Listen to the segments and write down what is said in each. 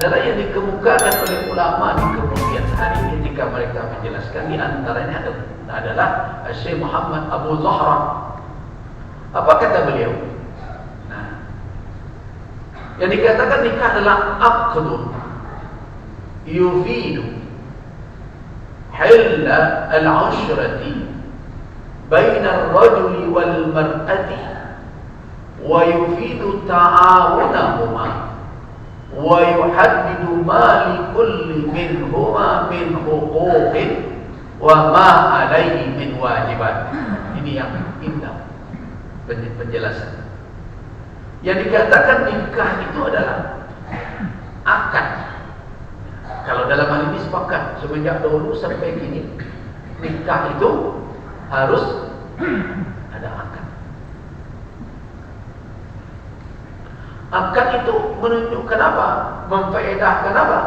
adalah yang dikemukakan oleh ulama di kemudian hari ketika mereka menjelaskan. Di antaranya adalah Syekh Muhammad Abu Zahra. Apa kata beliau? Nah, yang dikatakan nikah adalah aqdun yufidu hilla al-ushrati baina ar-rajuli wal mar'ati wa yufidu ta'awunahuma wa yuhaddidu ma li kulli minhuma min huquqin wa ma alaihi min wajibat. Ini yang indah penjelasan. Yang dikatakan nikah itu adalah akad. Kalau dalam hal ini sepakat semenjak dahulu sampai kini, nikah itu harus ada akad. Akad itu menunjukkan apa? Memfaedahkan apa?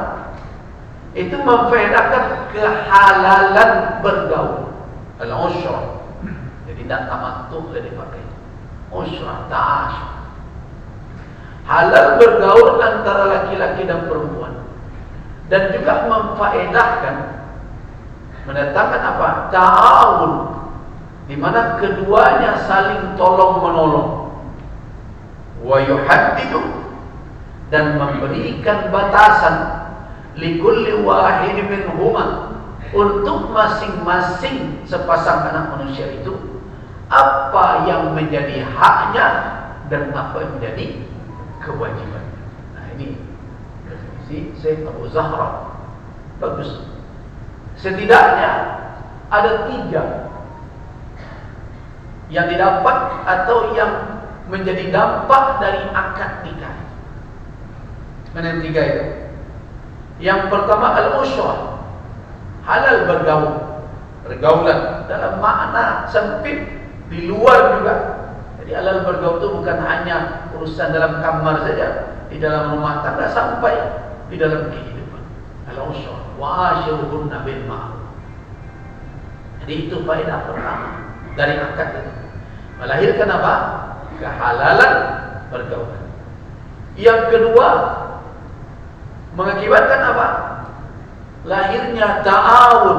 Itu memfaedahkan kehalalan bergaul. Al-ushrah. Jadi tidak tamattuh dia dipakai. Ushrah, ta'asyur. Halal bergaul antara laki-laki dan perempuan. Dan juga memfaedahkan, mendatangkan apa? Ta'awun, di mana keduanya saling tolong-menolong. Wa yuhaddidu, dan memberikan batasan likulli wahid minhuma, untuk masing-masing sepasang anak manusia itu apa yang menjadi haknya dan apa yang menjadi kewajiban. Nah, ini definisi Syekh Abu Zahra. Bagus. Setidaknya ada 3 yang didapat atau yang menjadi dampak dari akad nikah. Mana yang 3 itu? Yang pertama al-ushrah, halal bergaul. Pergaulan dalam makna sempit, di luar juga. Jadi halal bergaul itu bukan hanya urusan dalam kamar saja, di dalam rumah tangga sampai di dalam kehidupan. Al-ushrah wa ashiruhunna bil ma'ruf. Jadi itu faedah pertama dari akad itu. Melahirkan apa? Kehalalan pergaulan. Yang kedua, mengakibatkan apa? Lahirnya ta'awun,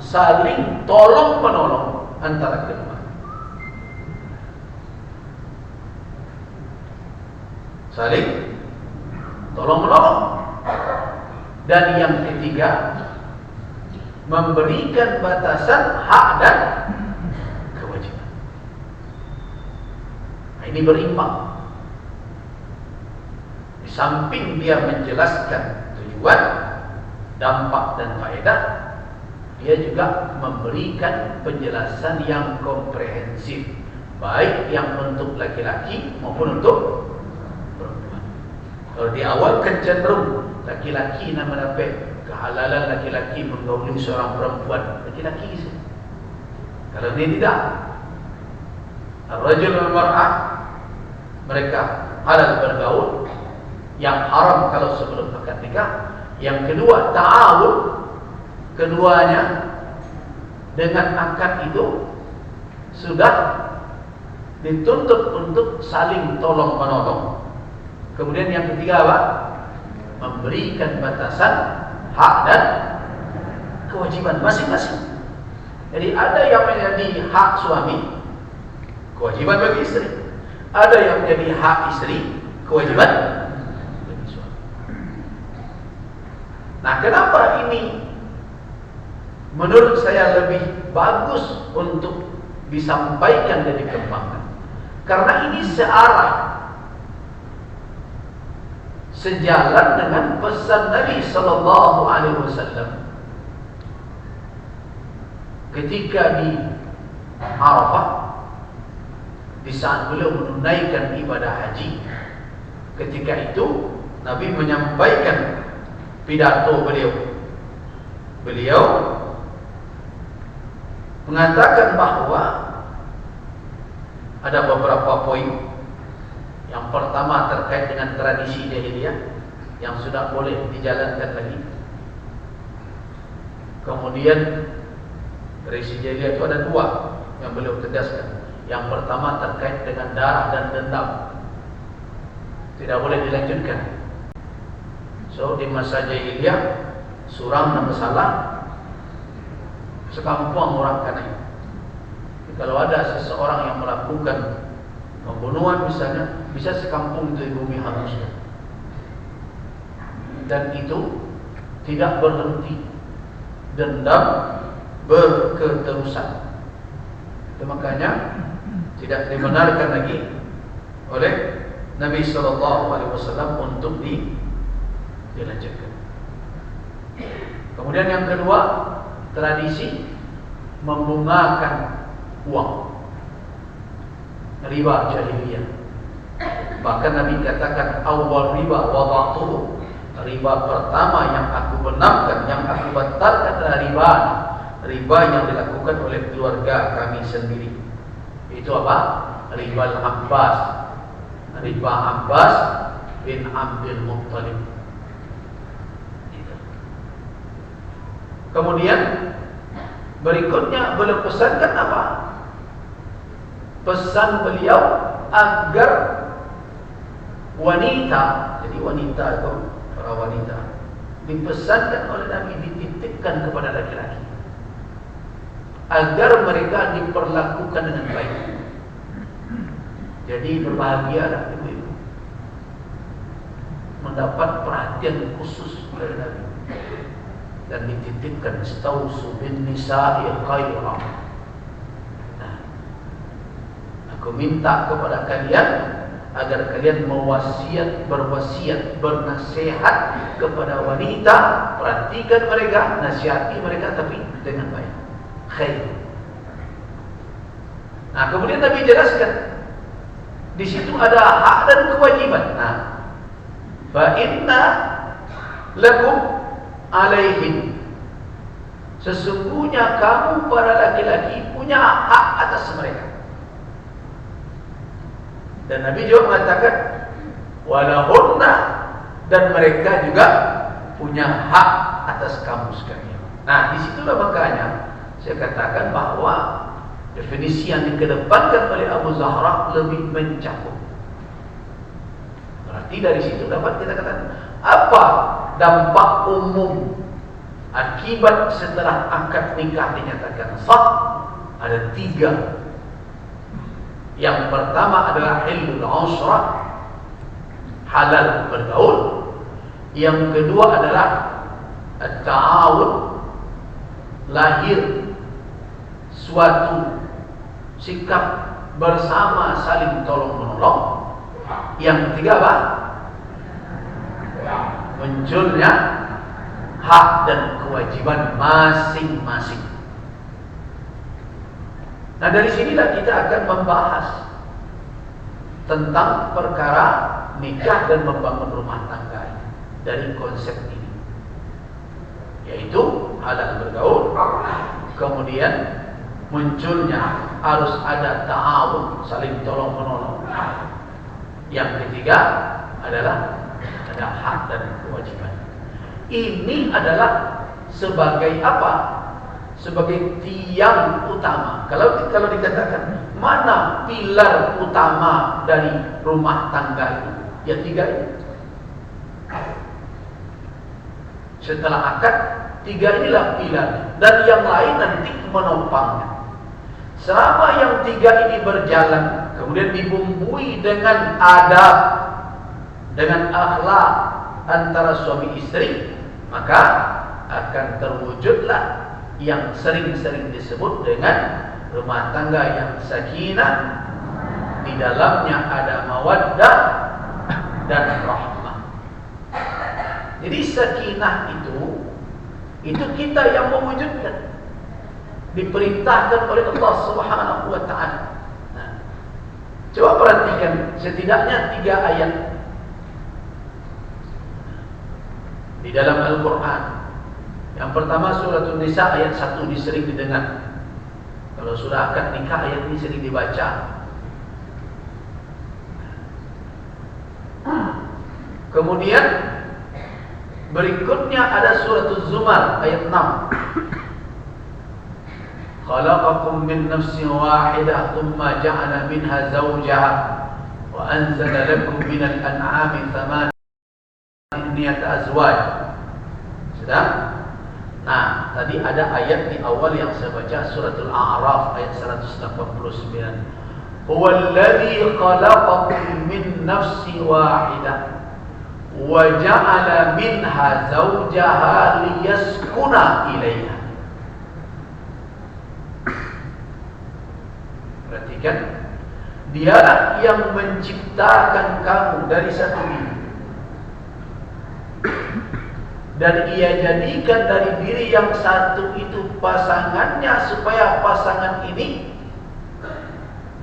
saling tolong-menolong antara kedua. Saling tolong-menolong. Dan yang ketiga, memberikan batasan hak dan kewajiban. Nah, ini berimbang. Di samping dia menjelaskan tujuan, dampak dan faedah, dia juga memberikan penjelasan yang komprehensif, baik yang untuk laki-laki maupun untuk perempuan. Kalau di awal kan cenderung laki-laki nak mendapat kehalalan, laki-laki menggauli seorang perempuan, laki-laki saja. Kalau ini tidak, ar-rajul wal mar'ah, mereka halal bergaul. Yang haram kalau sebelum akad nikah. Yang kedua, ta'awun, keduanya dengan akad itu sudah dituntut untuk saling tolong-menolong. Kemudian yang ketiga apa? Memberikan batasan hak dan kewajiban masing-masing. Jadi ada yang menjadi hak suami, kewajiban bagi istri. Ada yang menjadi hak istri, kewajiban bagi suami. Nah, kenapa ini menurut saya lebih bagus untuk disampaikan dan dikembangkan? Karena ini searah, sejalan dengan pesan Nabi sallallahu alaihi wasallam ketika di Arafah, di saat beliau menunaikan ibadah haji. Ketika itu Nabi menyampaikan pidato beliau. Beliau mengatakan bahwa ada beberapa poin. Yang pertama terkait dengan tradisi jahiliyah yang sudah boleh dijalankan lagi. Kemudian tradisi jahiliyah itu ada 2 yang beliau tegaskan. Yang pertama terkait dengan darah dan dendam, tidak boleh dilanjutkan. So di masa jahiliyah surang nama salah sekampung orang kena. Kalau ada seseorang yang melakukan pembunuhan misalnya, bisa sekampung itu bumi hanguskan. Dan itu tidak berhenti, dendam berketerusan. Itu makanya tidak dibenarkan lagi oleh Nabi SAW untuk dilanjutkan. Kemudian yang kedua, tradisi membungakan uang, riba jahiliyah. Bahkan Nabi katakan awal riba wada'tuhu, riba pertama yang aku benarkan, yang aku batalkan adalah riba yang dilakukan oleh keluarga kami sendiri. Itu apa? Riba Abbas, riba Abbas bin Abdul Muttalib. Kemudian berikutnya beliau pesankan apa? Pesan beliau agar wanita, jadi wanita itu, para wanita dipesankan oleh Nabi, dititipkan kepada laki-laki agar mereka diperlakukan dengan baik. Jadi berbahagialah ibu-ibu mendapat perhatian khusus dari Nabi dan dititipkan istausu bin nisa'i khairan. Nah, aku minta kepada kalian agar kalian berwasiat, bernasihat kepada wanita, perhatikan mereka, nasihati mereka tapi dengan baik, khair. Nah, kemudian Nabi jelaskan di situ ada hak dan kewajiban. Nah, fa inna lakum alaihin, sesungguhnya kamu para laki-laki punya hak atas mereka. Dan Nabi juga mengatakan walahunna, dan mereka juga punya hak atas kamu sekalian. Nah, disitulah makanya saya katakan bahwa definisi yang dikedepankan oleh Abu Zahra lebih mencakup. Berarti dari situ dapat kita katakan apa dampak umum akibat setelah akad nikah dinyatakan sah. Ada 3. Yang pertama adalah hilul usrah, halal bergaul. Yang kedua adalah at-ta'awun, lahir suatu sikap bersama saling tolong menolong. Yang ketiga apa? Munculnya hak dan kewajiban masing-masing. Nah, dari sinilah kita akan membahas tentang perkara nikah dan membangun rumah tangga dari konsep ini, yaitu halal bergaul, kemudian munculnya harus ada ta'awun, saling tolong menolong. Yang ketiga adalah ada hak dan kewajiban. Ini adalah sebagai apa? Sebagai tiang utama. Kalau dikatakan mana pilar utama dari rumah tangga itu, ya 3 ini. Setelah akad, 3 inilah pilar, dan yang lain nanti menopangnya. Selama yang 3 ini berjalan, kemudian dibumbui dengan adab, dengan akhlak antara suami istri, maka akan terwujudlah yang sering-sering disebut dengan rumah tangga yang sakinah, di dalamnya ada mawaddah dan rahmah. Jadi sakinah itu kita yang mewujudkan, diperintahkan oleh Allah Subhanahu wa taala. Nah, coba perhatikan setidaknya 3 ayat di dalam Al-Qur'an. Yang pertama surat An-Nisa ayat 1 sering didengar. Kalau sudah akad nikah ayat ini sering dibaca. Kemudian berikutnya ada surat Az-Zumar ayat 6. Khalaqakum min nafsin wahidah thumma ja'ala minha zawjaha wa anzala lakum minal an'ami thamanan thamaniyata azwaj. Sudah? Nah, tadi ada ayat di awal yang saya baca, suratul A'raf ayat 189. Huwallazi khalaqakum min nafsin wahidah wa ja'ala minha zawjaha liyaskuna ilaiha. Perhatikan, Dialah yang menciptakan kamu dari satu diri, dan Ia jadikan dari diri yang satu itu pasangannya, supaya pasangan ini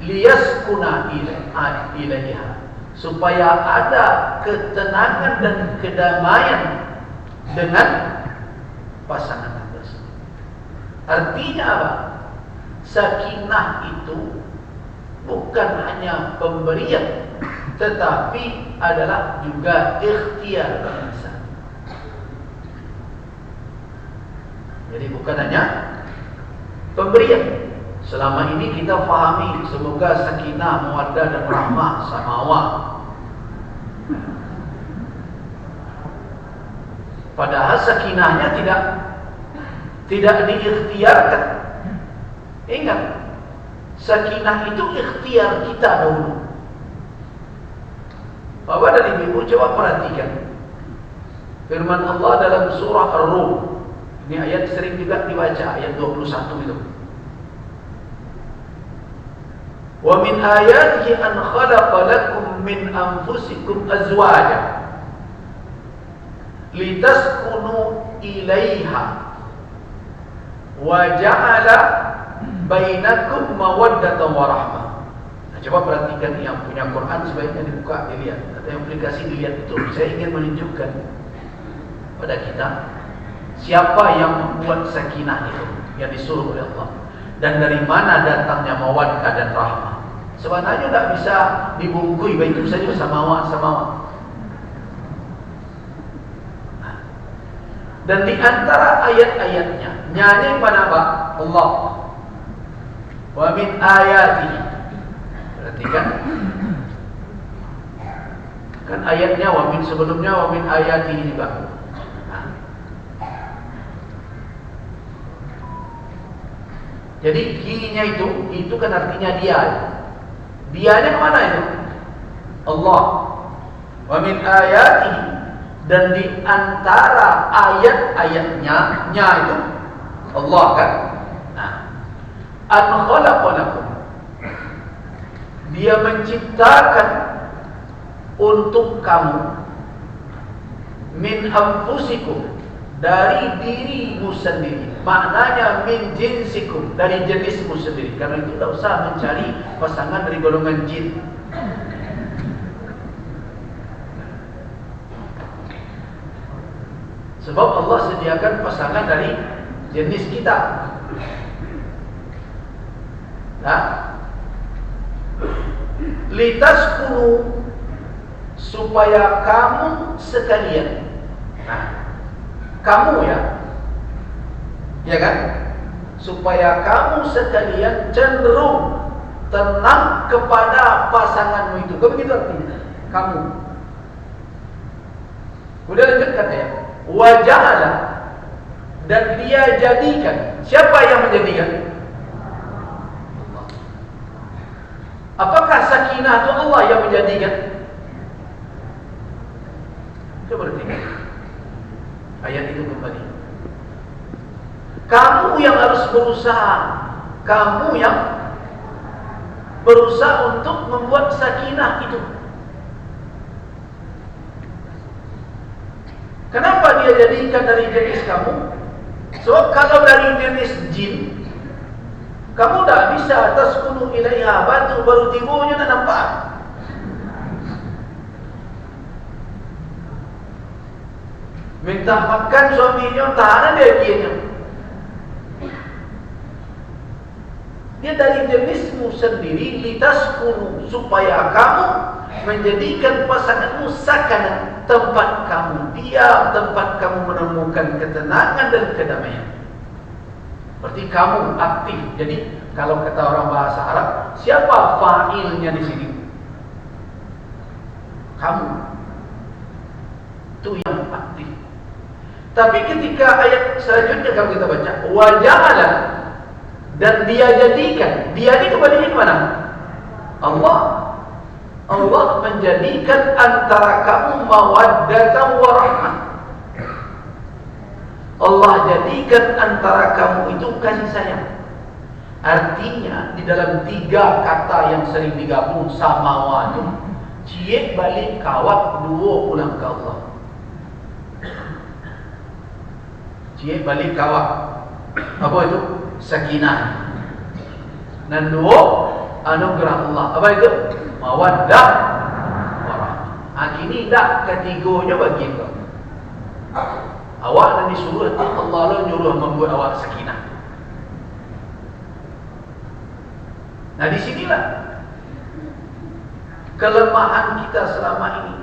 liyaskuna ilaiha, supaya ada ketenangan dan kedamaian dengan pasangan tersebut. Artinya apa? Sakinah itu bukan hanya pemberian, tetapi adalah juga ikhtiar insan. Jadi bukan hanya pemberian. Selama ini kita fahami semoga sakinah, mawaddah dan rahmah sama Allah. Padahal sakinahnya tidak diikhtiarkan. Ingat, sakinah itu ikhtiar kita dahulu. Bapak dan Ibu coba perhatikan firman Allah dalam surah Ar-Rum. Ini ayat sering juga dibaca, ayat 21 itu. Wa min ayatihi an khalaqa lakum min anfusikum azwaja litaskunu ilaiha wa ja'ala bainakum mawaddatan wa rahmah. Nah, coba perhatikan, yang punya Quran sebaiknya dibuka, dilihat. Ada aplikasi, dilihat betul. Saya ingin menunjukkan pada kita siapa yang membuat sakinah itu yang disuruh oleh Allah, dan dari mana datangnya mawaddah dan rahmah. Sebenarnya tidak bisa dibungkui, begitu saja sama. Nah, dan di antara ayat-ayatnya nyanyi pada apa? Allah. Wa min ayatihi. Perhatikan. Kan ayatnya wa min, sebelumnya wa min ayatihi juga. Nah. Jadi hi-nya itu kan artinya dia. Dianya kemana itu? Allah. Wa min ayatihi, dan di antara ayat-ayatnya itu Allah kan. Nah, an khalaqa lakum, Dia menciptakan untuk kamu min anfusikum, dari dirimu sendiri. Maknanya min jinsikum, dari jenismu sendiri. Karena itu tidak usah mencari pasangan dari golongan jin. Sebab Allah sediakan pasangan dari jenis kita. Nah, litaskunu, supaya kamu sekalian. Nah, kamu ya kan? Supaya kamu sekalian cenderung tenang kepada pasanganmu itu. Kau begitu artinya? Kamu. Udah lanjutkan ya. Wa ja'ala, dan Dia jadikan. Siapa yang menjadikan? Allah. Apakah sakinah itu Allah yang menjadikan? Coba perhatikan ayat itu kembali. Kamu yang harus berusaha. Kamu yang berusaha untuk membuat sakinah itu. Kenapa Dia jadikan dari jenis kamu? Sebab kalau dari jenis jin, kamu tidak bisa atas kuno ilaiha, batu baru timbulnya tak nampak. Minta makan suaminya, tahan dia. Dia dari jenismu sendiri, litaskunu, supaya kamu menjadikan pasanganmu sakanan, tempat kamu diam, tempat kamu menemukan ketenangan dan kedamaian. Berarti kamu aktif. Jadi kalau kata orang bahasa Arab, siapa fa'ilnya di sini? Kamu. Itu yang Tapi ketika ayat selanjutnya kalau kita baca, wa ja'ala, dan dia jadikan, dia ini kembalinya kemana? Allah. Allah menjadikan antara kamu mawaddatan wa rahmah. Allah jadikan antara kamu itu kasih sayang. Artinya di dalam 3 kata yang sering digabung sama wadu, cie balik kawat, duo pulang ke Allah. Cie balik kawat, apa itu? Sakinah. Dan duo anugerah Allah. Apa itu? Mawaddah warahmah. Kini dah ketiganya bagi kau. Awak nak disuruh Allah lah nyuruh membuat awak sakinah. Nah disinilah kelemahan kita selama ini.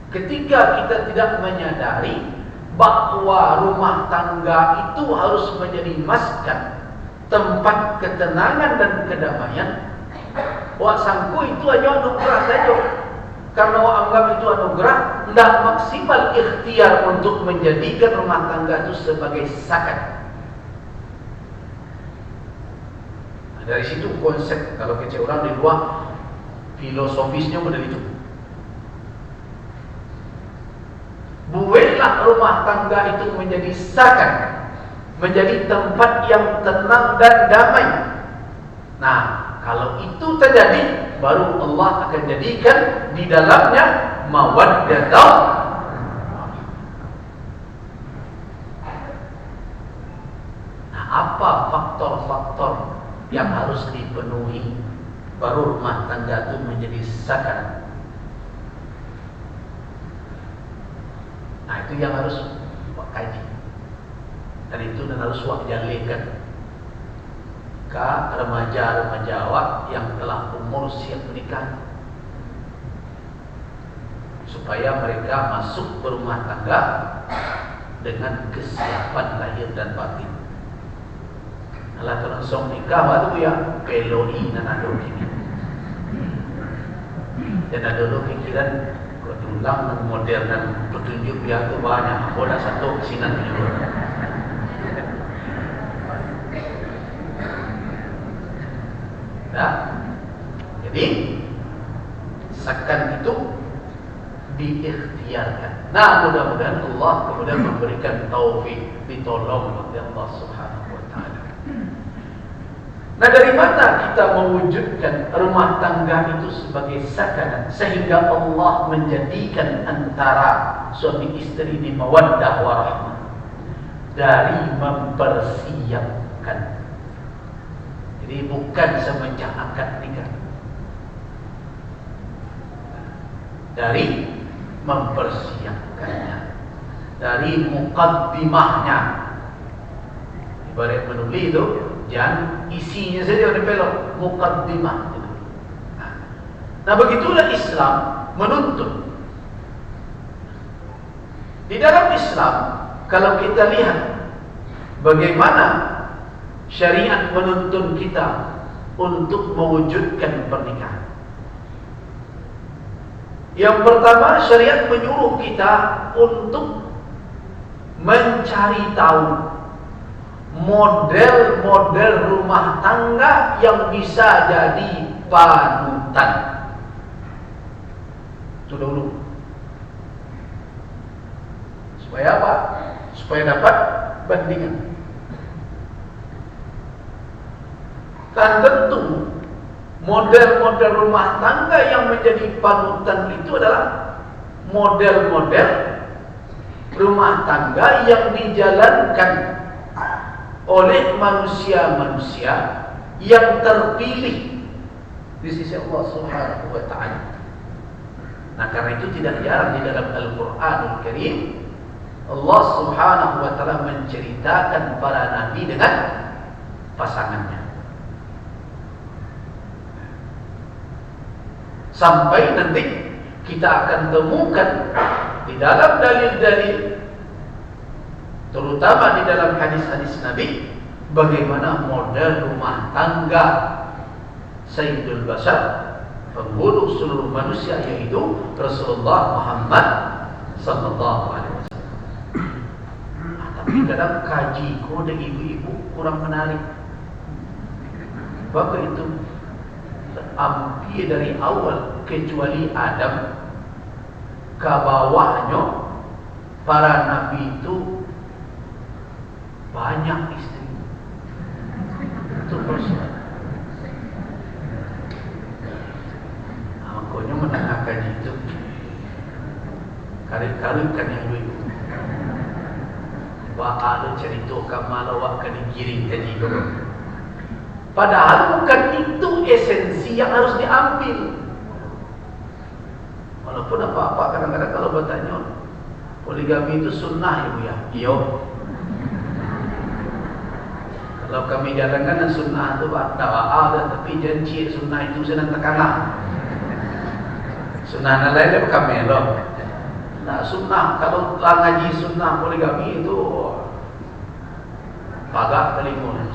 Ketika kita tidak menyadari bahawa rumah tangga itu harus menjadi maskan, tempat ketenangan dan kedamaian. Wak sangku itu hanya anugerah saja. Karena wak anggap itu anugerah, tidak maksimal ikhtiar untuk menjadikan rumah tangga itu sebagai sakan. Nah, dari situ konsep, kalau kecil orang di luar, filosofisnya model itu. Buatlah rumah tangga itu menjadi sakan, menjadi tempat yang tenang dan damai. Nah, kalau itu terjadi, baru Allah akan jadikan di dalamnya mawaddatan. Nah, apa faktor-faktor yang harus dipenuhi baru rumah tangga itu menjadi sakan? Nah, itu yang harus kaji. Dan itu harus jalikan ke remaja-remaja awak yang telah umur siap menikah, supaya mereka masuk berumah tangga dengan kesiapan lahir dan batin. Alah terusong nikah waktu ya peloi dan ada kini. Dan ada dulu pikiran ketulang dan modern dan petunjuk dia tu banyak. Bola satu sinan menyuruh. Nah, jadi sakan itu diikhtiarkan. Nah, mudah-mudahan Allah kemudian memberikan taufik, ditolong oleh Allah Subhanahu wa taala. Nah, dari mana kita mewujudkan rumah tangga itu sebagai sakan sehingga Allah menjadikan antara suami istri di mawaddah warahmah? Dari mempersiapkan. Jadi bukan semenjak akad nikah. Dari mempersiapkannya, dari muqaddimahnya. Ibarat menulis itu, jangan isinya saja ada pelok, muqaddimah. Nah, begitulah Islam menuntut. Di dalam Islam, kalau kita lihat bagaimana syariat menuntun kita untuk mewujudkan pernikahan. Yang pertama, syariat menyuruh kita untuk mencari tahu model-model rumah tangga yang bisa jadi panutan. Itu dulu. Supaya apa? Supaya dapat bandingan. Dan tentu model-model rumah tangga yang menjadi panutan itu adalah model-model rumah tangga yang dijalankan oleh manusia-manusia yang terpilih di sisi Allah Subhanahu wa taala. Nah, karena itu tidak jarang di dalam Al-Qur'anul Karim Allah Subhanahu wa taala menceritakan para nabi dengan pasangannya. Sampai nanti kita akan temukan di dalam dalil-dalil, terutama di dalam hadis-hadis Nabi, bagaimana model rumah tangga Sayyidul Bashar, penghulu seluruh manusia, yaitu Rasulullah Muhammad sallallahu alaihi wasallam. kadang kaji kode ibu-ibu kurang menarik. Maka itu hampir dari awal kecuali Adam ke bawahnya para nabi itu banyak istri. Itu persoalan. Makanya menengah kaji itu kali-kalikan yang ibu. Ada cerita kamalawak ke digiring kaji itu. Padahal bukan itu esensi yang harus diambil. Walaupun apa-apa kadang-kadang kalau bertanya poligami itu sunnah ibu ya. Iya. Kalau kami jalankan sunnah itu tak ada, tapi janji sunnah itu senang tekanan. Sunnah lain dia kami loh. Nah sunnah kalau ngaji sunnah poligami itu pagak telinga.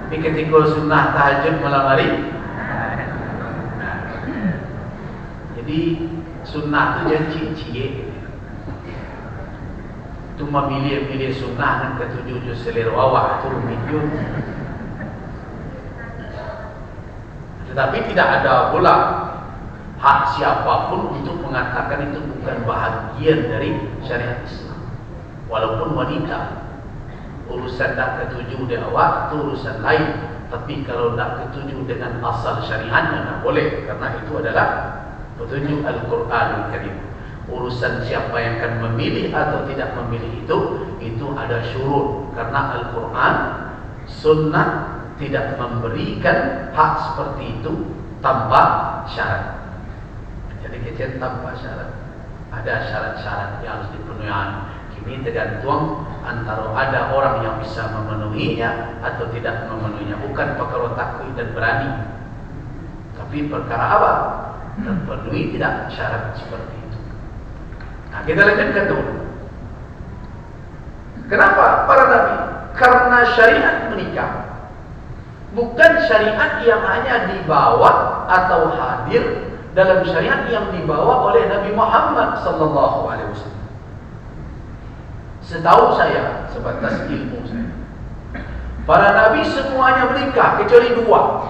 Tapi ketika sunnah tahajud malam hari, jadi sunnah itu janji cie. Itu memilih sunnah dan ketujuh selera awak itu rumit. Tetapi tidak ada pula hak siapapun untuk mengatakan itu bukan bahagian dari syariat Islam. Walaupun wanita urusan tak ketujuh dia awak itu urusan lain. Tapi kalau tak ketujuh dengan asal syariatnya tak boleh, karena itu adalah petunjuk Al-Quranul Karim. Urusan siapa yang akan memilih atau tidak memilih itu ada syurut, karena Al-Quran sunnah tidak memberikan hak seperti itu tanpa syarat. Jadi kecil tanpa syarat, ada syarat-syarat yang harus dipenuhi. Ini tergantung antara ada orang yang bisa memenuhinya atau tidak memenuhinya. Bukan perkara takut dan berani, tapi perkara apa? Terpenuhi tidak syarat seperti itu. Nah, kita lanjutkan dulu. Kenapa para nabi? Karena syariat menikah bukan syariat yang hanya dibawa atau hadir dalam syariat yang dibawa oleh Nabi Muhammad sallallahu alaihi wasallam. Setahu saya, sebatas ilmu saya, para nabi semuanya menikah kecuali dua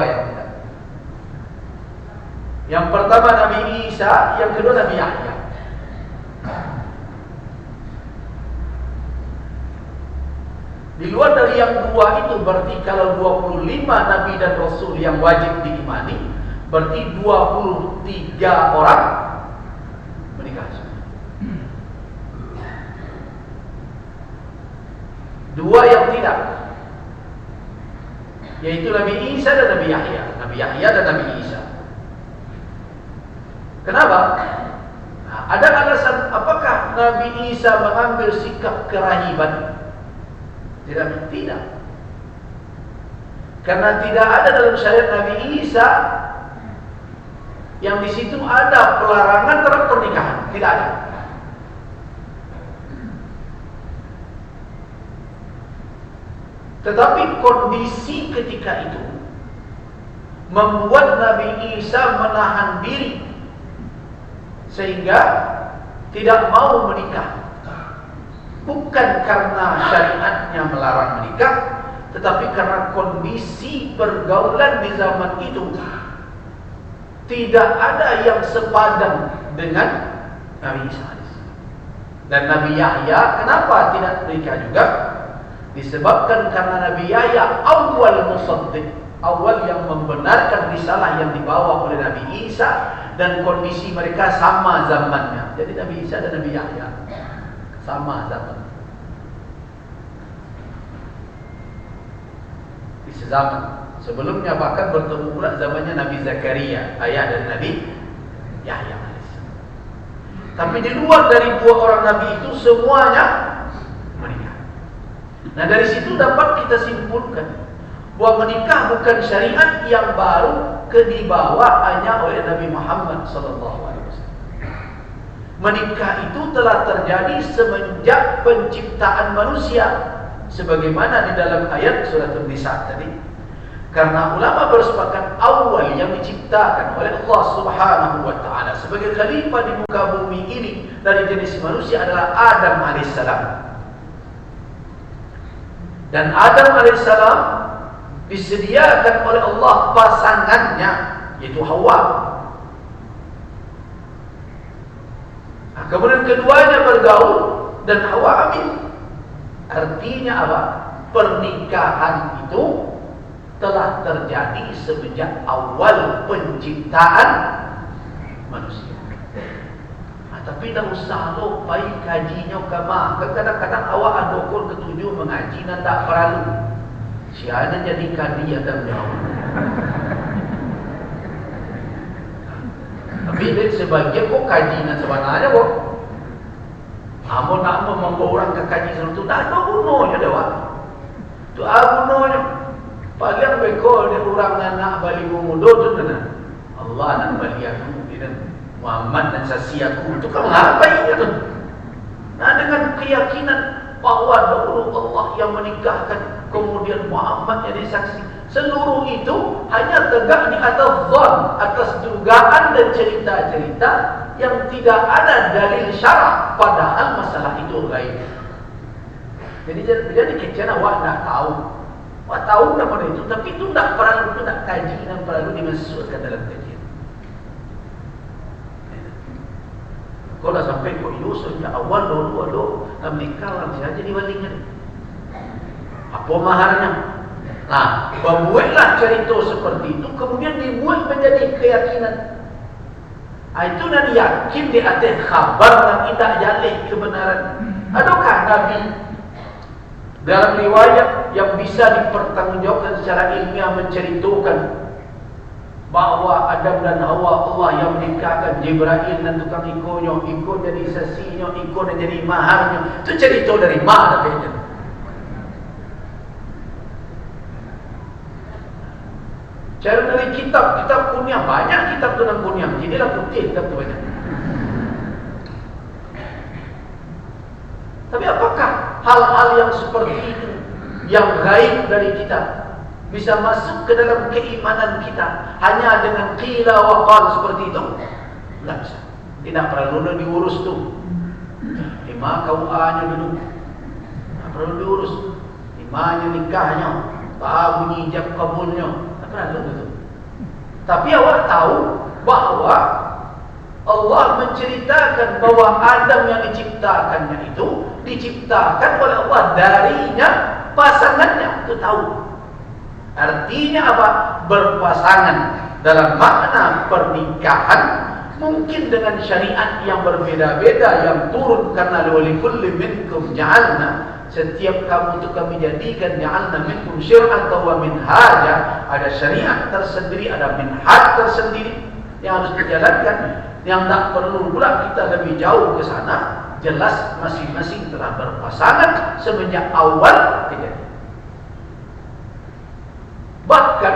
yang tidak. Yang pertama Nabi Isa, yang kedua Nabi Yahya. Di luar dari yang dua itu, berarti kalau 25 Nabi dan Rasul yang wajib diimani, berarti 23 orang menikah. Dua yang tidak, yaitu Nabi Isa dan Nabi Yahya. Nabi Yahya dan Nabi Isa. Kenapa? Nah, ada alasan apakah Nabi Isa mengambil sikap kerahiban? Tidak. Karena tidak ada dalam syariat Nabi Isa yang di situ ada pelarangan terhadap pernikahan. Tidak ada. Tetapi kondisi ketika itu membuat Nabi Isa menahan diri sehingga tidak mau menikah. Bukan karena syariatnya melarang menikah, tetapi karena kondisi pergaulan di zaman itu tidak ada yang sepadan dengan Nabi Isa. Dan Nabi Yahya kenapa tidak menikah juga? Disebabkan karena Nabi Yahya awal musaddiq, awal yang membenarkan risalah yang dibawa oleh Nabi Isa, dan kondisi mereka sama zamannya. Jadi Nabi Isa dan Nabi Yahya sama zaman, di sezaman. Sebelumnya bahkan bertemu pula zamannya Nabi Zakaria, ayah dari Nabi Yahya. Tapi di luar dari dua orang Nabi itu semuanya menikah. Nah dari situ dapat kita simpulkan bahwa menikah bukan syariat yang baru dibawa hanya oleh Nabi Muhammad SAW. Menikah itu telah terjadi semenjak penciptaan manusia, sebagaimana di dalam ayat surat An-Nisa tadi. Karena ulama bersepakat awal yang diciptakan oleh Allah Subhanahu wa taala sebagai khalifah di muka bumi ini dari jenis manusia adalah Adam alaihissalam. Dan Adam alaihissalam disediakan oleh Allah pasangannya, yaitu Hawa. Nah, kemudian keduanya bergaul dan Hawa hamil. Artinya apa? Pernikahan itu telah terjadi semenjak awal penciptaan manusia. Nah, tapi dah usah lupai kajinya kama. Kadang-kadang awak adukun ketujuh mengaji dan tak perlu. Siapa jadi kadi akan jauh. Tapi sebagian kok kaji dan sebenarnya kok. Amun nak membawa orang ke kaji itu dah ada gunanya dewa. Tu gunanya. Paling beko dia orang anak balik muda tu kena. Allah nak balik aku dan Muhammad dan saksiaku. Itu kan apa itu? Nah, dengan keyakinan bahawa dahulu Allah yang menikahkan, kemudian Muhammad jadi saksi. Seluruh itu hanya tegak di atas zon, atas dugaan dan cerita-cerita yang tidak ada dalil syarak, padahal masalah itu gaib. Jadi kecana awak nak tahu. Awak tahu nama itu, tapi itu tak perlu, itu tak kaji dan perlu dimasukkan dalam kajian. Kalau sampai kau Yusuf ya awal dulu nak menikah orang saja diwalinya. Apa maharnya? Nah, membuatlah cerita seperti itu, kemudian dibuat menjadi keyakinan. Itu nak yakin di atas khabar dan tidak jalih kebenaran. Adakah Nabi dalam riwayat yang bisa dipertanggungjawabkan secara ilmiah menceritakan bahawa Adam dan Hawa Allah yang menikahkan, Jibril dan tukang ikonyo, ikon jadi saksinya, ikon dan jadi maharnya? Itu cerita dari mana katanya? Cara dari kitab kunyah, banyak kitab tentang kunyah. Jadilah putih kitab tu banyak. Tapi apakah hal-hal yang seperti itu, yang gaib dari kita, bisa masuk ke dalam keimanan kita hanya dengan qila wa qal seperti itu? Tidak bisa. Tidak perlu diurus tu. 5 KUA-nya dulu. Tak perlu diurus. 5-nya nikahnya, bunyi ijab kabulnya. Tak perlu itu. Tapi awak tahu bahawa Allah menceritakan bahawa Adam yang diciptakannya itu diciptakan oleh Allah darinya pasangannya. Itu tahu. Artinya apa? Berpasangan dalam makna pernikahan, mungkin dengan syariat yang berbeda-beda yang turun karena likulli minkum ja'alna, setiap kamu itu kami jadikan ja'alna minkum syir'atan wa minhaja, ada syariat tersendiri, ada minhaj tersendiri yang harus dijalankan, yang tak perlu pula kita lebih jauh ke sana. Jelas masing-masing telah berpasangan semenjak awal kejadian. Bahkan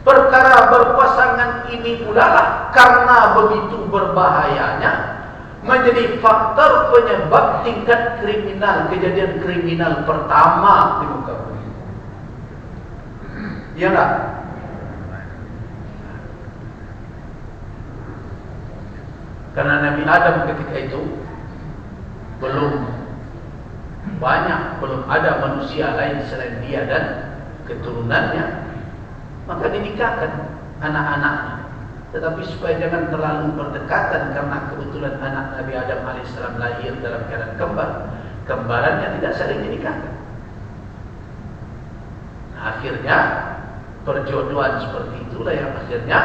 perkara berpasangan ini pula lah karena begitu berbahayanya menjadi faktor penyebab tingkat kriminal, kejadian kriminal pertama di muka bumi. Ya enggak? Karena Nabi Adam ketika itu belum ada manusia lain selain dia dan keturunannya, maka dinikahkan anak-anaknya. Tetapi supaya jangan terlalu berdekatan, karena kebetulan anak Nabi Adam alaihissalam lahir dalam keadaan kembar, kembarannya tidak saling dinikahkan. Nah, akhirnya perjodohan seperti itulah yang akhirnya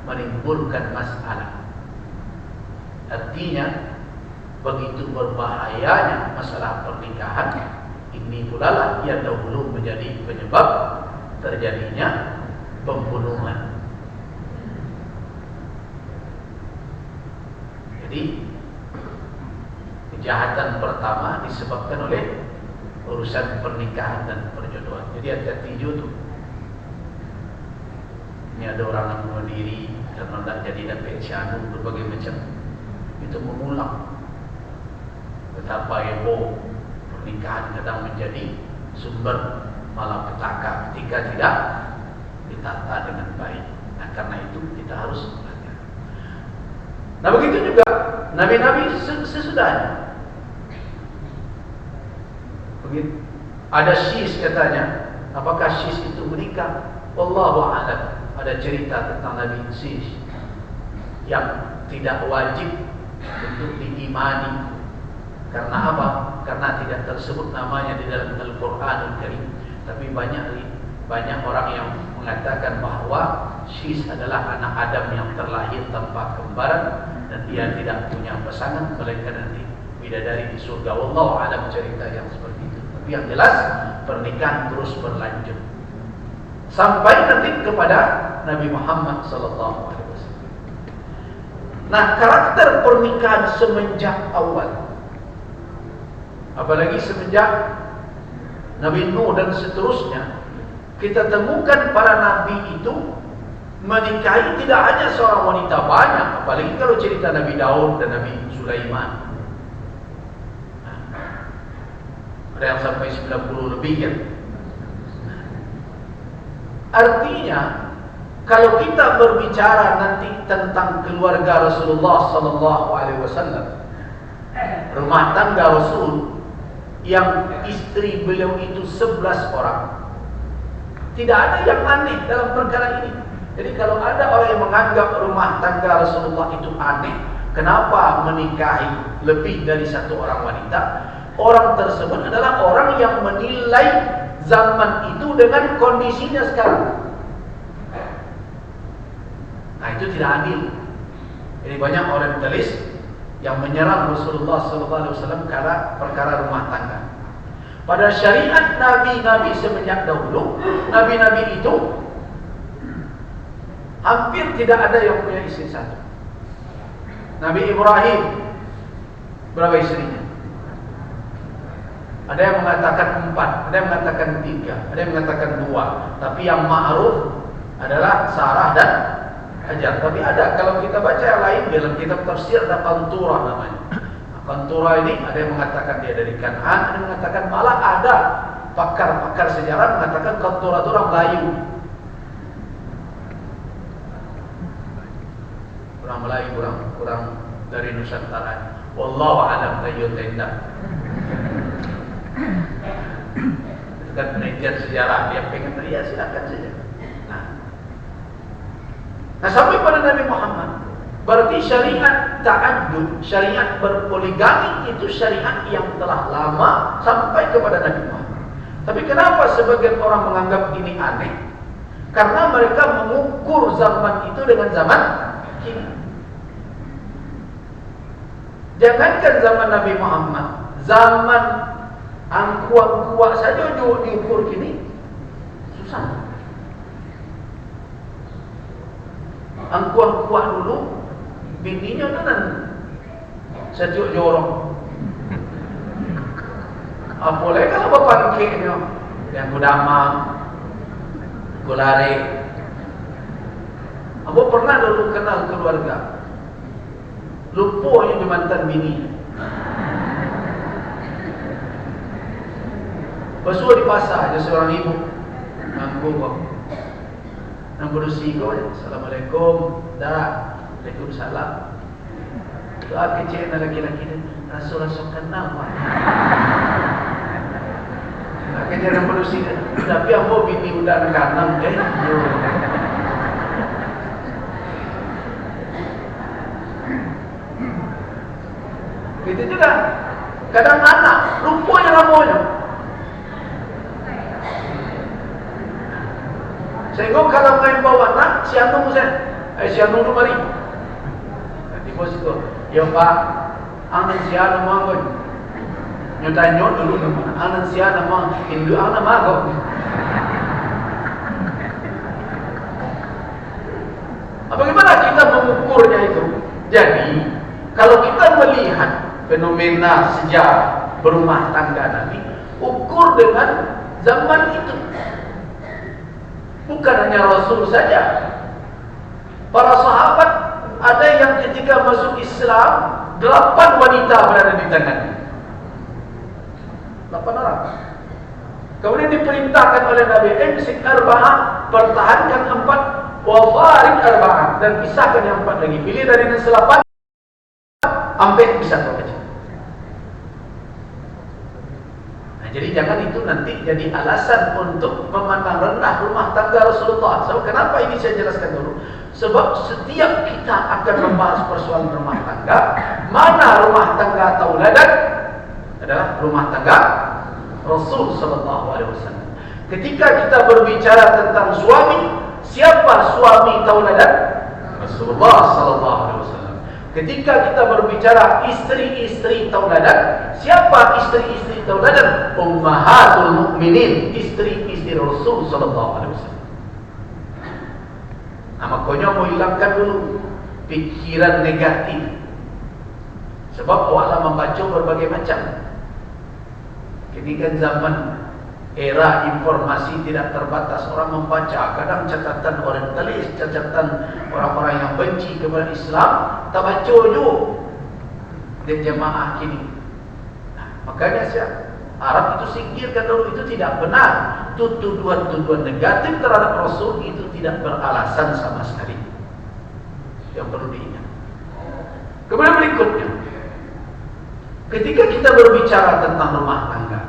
menimbulkan masalah. Artinya begitu berbahayanya masalah pernikahan ini pula lah yang dahulu menjadi penyebab terjadinya pembunuhan. Jadi kejahatan pertama disebabkan oleh urusan pernikahan dan perjodohan. Jadi hati-hati juga tu. Ini ada orang yang bunuh diri karena tak jadi dapat syahdu berbagai macam. Itu mengulang betapa heboh pernikahan kadang menjadi sumber malapetaka ketika tidak Nah begitu juga nabi-nabi sesudahnya. Begitu. Ada syis katanya. Apakah syis itu menikah? Wallahu a'lam. Ada cerita tentang Nabi Syis yang tidak wajib untuk diimani. Karena apa? Karena tidak tersebut namanya di dalam Al-Quranul Karim. Tapi banyak orang yang mengatakan bahwa Syis adalah anak Adam yang terlahir tanpa kembaran dan dia tidak punya pasangan, melainkan nanti bidadari di surga. Wallahu a'lam cerita yang seperti itu. Tapi yang jelas pernikahan terus berlanjut sampai nanti kepada Nabi Muhammad sallallahu alaihi wasallam. Nah, karakter pernikahan semenjak awal, apalagi semenjak Nabi Nuh dan seterusnya, kita temukan para nabi itu menikahi tidak hanya seorang wanita, banyak. Apalagi kalau cerita Nabi Daud dan Nabi Sulaiman, ada yang sampai 90 lebih kan. Artinya, kalau kita berbicara nanti tentang keluarga Rasulullah sallallahu alaihi wasallam, rumah tangga Rasul yang istri beliau itu 11 orang, tidak ada yang aneh dalam perkara ini. Jadi kalau ada orang yang menganggap rumah tangga Rasulullah itu aneh, kenapa menikahi lebih dari satu orang wanita? Orang tersebut adalah orang yang menilai zaman itu dengan kondisinya sekarang. Nah, itu tidak adil. Jadi banyak orientalis yang menyerang Rasulullah SAW karena perkara rumah tangga. Pada syariat nabi-nabi semenjak dahulu, nabi-nabi itu hampir tidak ada yang punya istri satu. Nabi Ibrahim berapa istrinya? Ada yang mengatakan 4, ada yang mengatakan 3, ada yang mengatakan 2. Tapi yang ma'ruf adalah Sarah dan Hajar. Tapi ada, kalau kita baca yang lain dalam kitab tafsir ada Qanturah namanya. Qanturah ini ada yang mengatakan dia dari Kan'an, ada yang mengatakan malah ada pakar-pakar sejarah mengatakan Qanturah itu orang Melayu. Orang Melayu, kurang dari Nusantara. Wallahu a'lam bishawab. Itu kan penelitian sejarah, dia pengen ya silakan saja. Nah, sampai pada Nabi Muhammad, berarti syariat ta'addud, syariat berpoligami itu syariat yang telah lama sampai kepada Nabi Muhammad. Tapi kenapa sebagian orang menganggap ini aneh? Karena mereka mengukur zaman itu dengan zaman kini. Jangankan zaman Nabi Muhammad, zaman angkuh-angkuh saja diukur kini susah. Angkuh-angkuh dulu bininya kan setiap jorong. Apalagi kalau bapangkeknya yang kudama, kulare. Aku pernah dulu kenal keluarga lupa yang mantan bini. Basuh di pasar, ada seorang ibu nganggu kok. Nang berusi kau, Assalamualaikum, dah, Waalaikumsalam. Doa kecil laki-laki ni, Rasul kenal pak. Akhirnya nang berusi, tapi apa bini udah kanan Gitu juga. Kadang anak lupa yang namanya. Sehingga kalau main bawa anak, si Anung tu mari. Nanti bos itu, ya pak, anak si Anung mangkoi. Nyotanyo dulu nama, anak si Anung mang, Hindu anak mangkoi. Bagaimana kita mengukurnya itu? Jadi, kalau kita melihat fenomena sejarah berumah tangga Nabi, ukur dengan zaman itu. Bukan hanya Rasul saja. Para sahabat ada yang ketika masuk Islam 8 wanita berada di tangannya. 8 orang. Kemudian diperintahkan oleh Nabi imsik 4, pertahankan 4, wa farid 4, dan pisahkan yang 4 lagi. Pilih dari yang 8. sampai bisa terwujud. Nah, jadi jangan itu nanti jadi alasan untuk memandang rendah rumah tangga Rasulullah. So, kenapa ini saya jelaskan dulu? Sebab setiap kita akan membahas persoalan rumah tangga, mana rumah tangga tauladan adalah rumah tangga Rasul sallallahu alaihi wasallam. Ketika kita berbicara tentang suami, siapa suami tauladan? Rasulullah sallallahu alaihi wasallam. Ketika kita berbicara istri-istri tauladan, siapa istri-istri tauladan? Ummahatul mukminin, istri-istri Rasul sallallahu alaihi wasallam. Nah, makanya mau hilangkan dulu pikiran negatif. Sebab awaklah membaca berbagai macam. Kini kan zaman era informasi tidak terbatas, orang membaca kadang catatan orientalis, catatan orang-orang yang benci kepada Islam, tak baca juga dan jemaah kini. Nah, makanya saya Arab itu singkirkan dulu, itu tidak benar. Tuduhan-tuduhan negatif terhadap Rasul itu tidak beralasan sama sekali. Yang perlu diingat. Kemudian berikutnya, ketika kita berbicara tentang rumah tangga,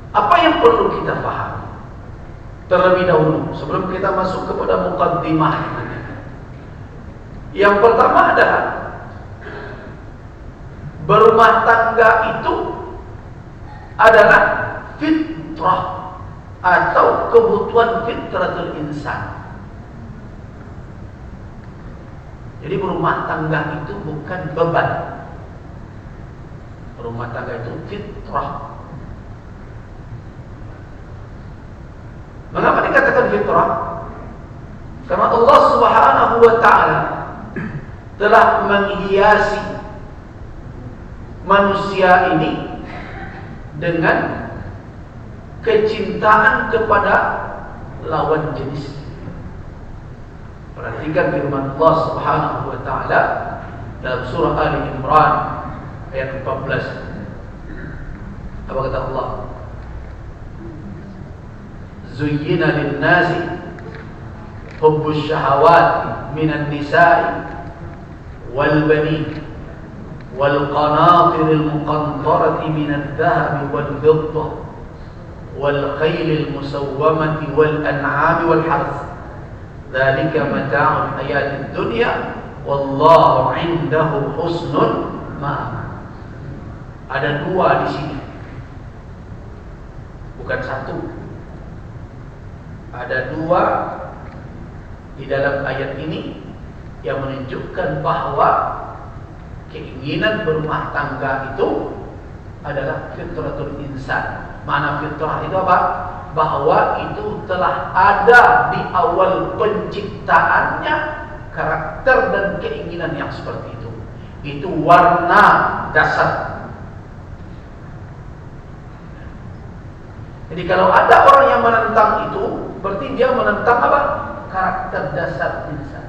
apa yang perlu kita pahami terlebih dahulu sebelum kita masuk kepada muqaddimah? Yang pertama adalah berumah tangga itu adalah fitrah atau kebutuhan fitratul insan. Jadi berumah tangga itu bukan beban. Berumah tangga itu fitrah. Mengapa dikatakan fitrah? Karena Allah Subhanahu wa taala telah menghiasi manusia ini dengan kecintaan kepada lawan jenis. Perhatikan firman Allah Subhanahu wa taala dalam surah Ali Imran ayat 14. Apa kata Allah? Zuyyina lin-nasi hubbus syahawati minan nisa'i wal banin wal qanatiril muqantarati minadh dhahabi wal fiddah wal khaylil musawwamati wal an'ami wal harth. Dzalika mata'ul hayatid dunya wallahu 'indahu husnul ma'ab. Ada dua di sini, bukan satu. Ada dua di dalam ayat ini yang menunjukkan bahwa keinginan berumah tangga itu adalah fitratul insan. Mana fitrah itu apa? Bahwa itu telah ada di awal penciptaannya karakter dan keinginan yang seperti itu. Itu warna dasar. Jadi kalau ada orang yang menentang itu, berarti dia menentang apa? Karakter dasar insan.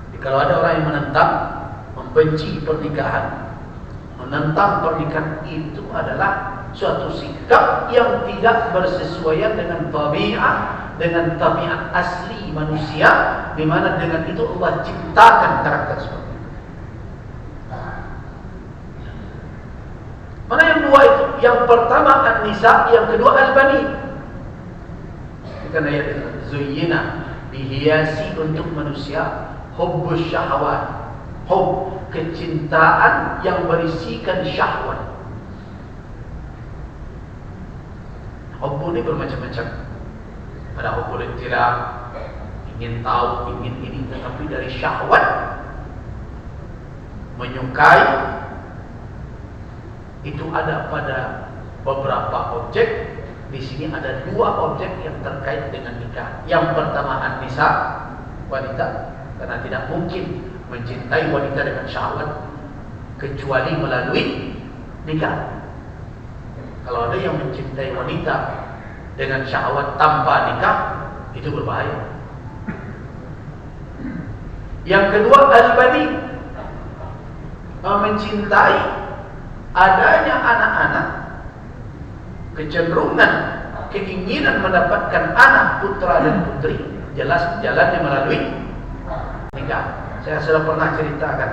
Jadi kalau ada orang yang menentang, membenci pernikahan, menentang pernikahan, itu adalah suatu sikap yang tidak bersesuaian dengan tabiat, dengan tabiat asli manusia, di mana dengan itu Allah ciptakan karakter seperti itu. Mana yang dua itu? Yang pertama An-Nisa, yang kedua Al-Bani. Kan ayat itu zuyyina, dihiasi untuk manusia hubbus syahwat, hub, kecintaan yang berisikan syahwat. Hub ini bermacam-macam. Ada hubbul ittilaq, ingin tahu, ingin ini, tetapi dari syahwat, menyukai, itu ada pada beberapa objek. Di sini ada dua objek yang terkait dengan nikah. Yang pertama An-Nisa, wanita, karena tidak mungkin mencintai wanita dengan syahwat kecuali melalui nikah. Kalau ada yang mencintai wanita dengan syahwat tanpa nikah, itu berbahaya. Yang kedua Al-Bani, mencintai adanya anak-anak, kecenderungan, keinginan mendapatkan anak putra dan putri, jelas jalannya melalui nikah. Saya sudah pernah ceritakan.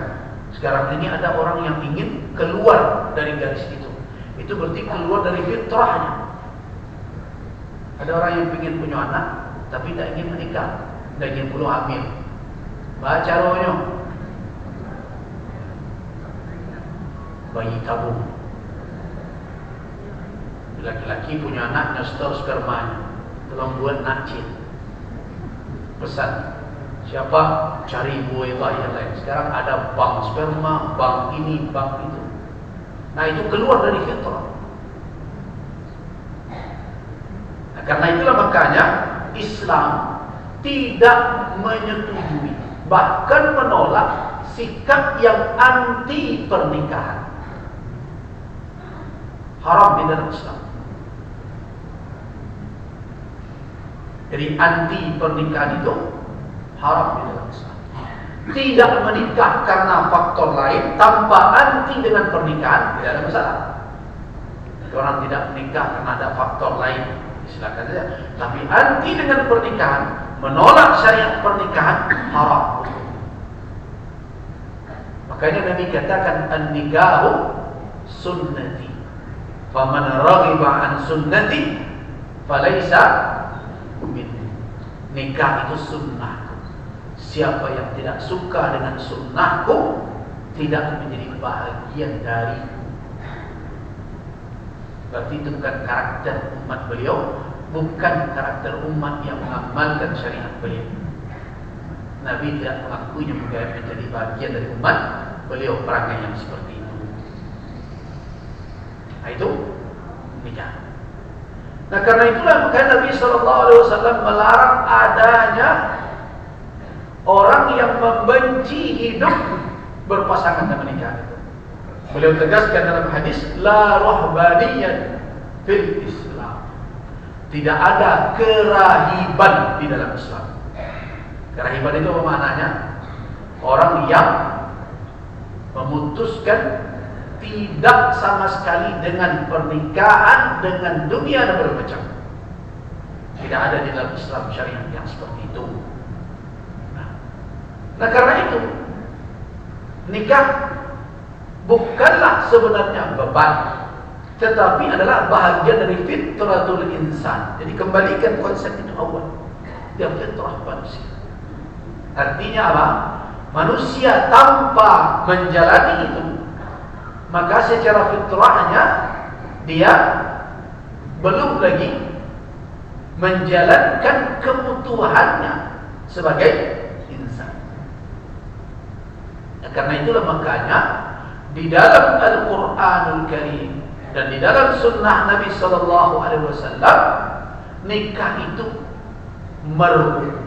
Sekarang ini ada orang yang ingin keluar dari garis itu. Itu berarti keluar dari fitrahnya. Ada orang yang ingin punya anak, tapi tidak ingin menikah, tidak ingin pula hamil. Baca rohnya, bayi tabung. Laki-laki punya anak, nyostor spermanya, tolong buat nakcil. Pesan, siapa cari buaya yang lain. Sekarang ada bank sperma, bank ini, bank itu. Nah itu keluar dari fitrah. Nah, karena itulah makanya Islam tidak menyetujui, bahkan menolak sikap yang anti pernikahan. Haram di dalam Islam. Jadi anti pernikahan itu haram di dalam Islam. Tidak menikah karena faktor lain tanpa anti dengan pernikahan tidak ada masalah. Orang tidak menikah karena ada faktor lain, silakan saja. Tapi anti dengan pernikahan, menolak syariat pernikahan haram. Makanya Nabi katakan an-nikahu sunnati. Faman raghiba an sunnati falaysa minni. Nikah itu sunnahku. Siapa yang tidak suka dengan sunnahku tidak menjadi bahagian dariku. Berarti itu bukan karakter umat beliau, bukan karakter umat yang mengamalkan syariat beliau. Nabi tidak mengakuinya menjadi bagian dari umat beliau perangai yang seperti itu. Nah itu nikah. Nah karena itulah maka Nabi SAW melarang adanya orang yang membenci hidup berpasangan dan menikah. Beliau tegaskan dalam hadis, la rahbaniyyan fil Islam. Tidak ada kerahiban di dalam Islam. Kerahiban itu apa maknanya? Orang yang memutuskan tidak sama sekali dengan pernikahan, dengan dunia dan bermacam. Tidak ada di dalam Islam syariat yang seperti itu. Nah karena itu nikah bukanlah sebenarnya beban, tetapi adalah bahagian dari fitratul insan. Jadi kembalikan konsep itu awal. Dia fitrah manusia. Artinya apa? Manusia tanpa menjalani itu, maka secara fitrahnya dia belum lagi menjalankan kebutuhannya sebagai insan. Nah, karena itulah makanya di dalam Al-Quranul Karim dan di dalam sunnah Nabi SAW, nikah itu merubah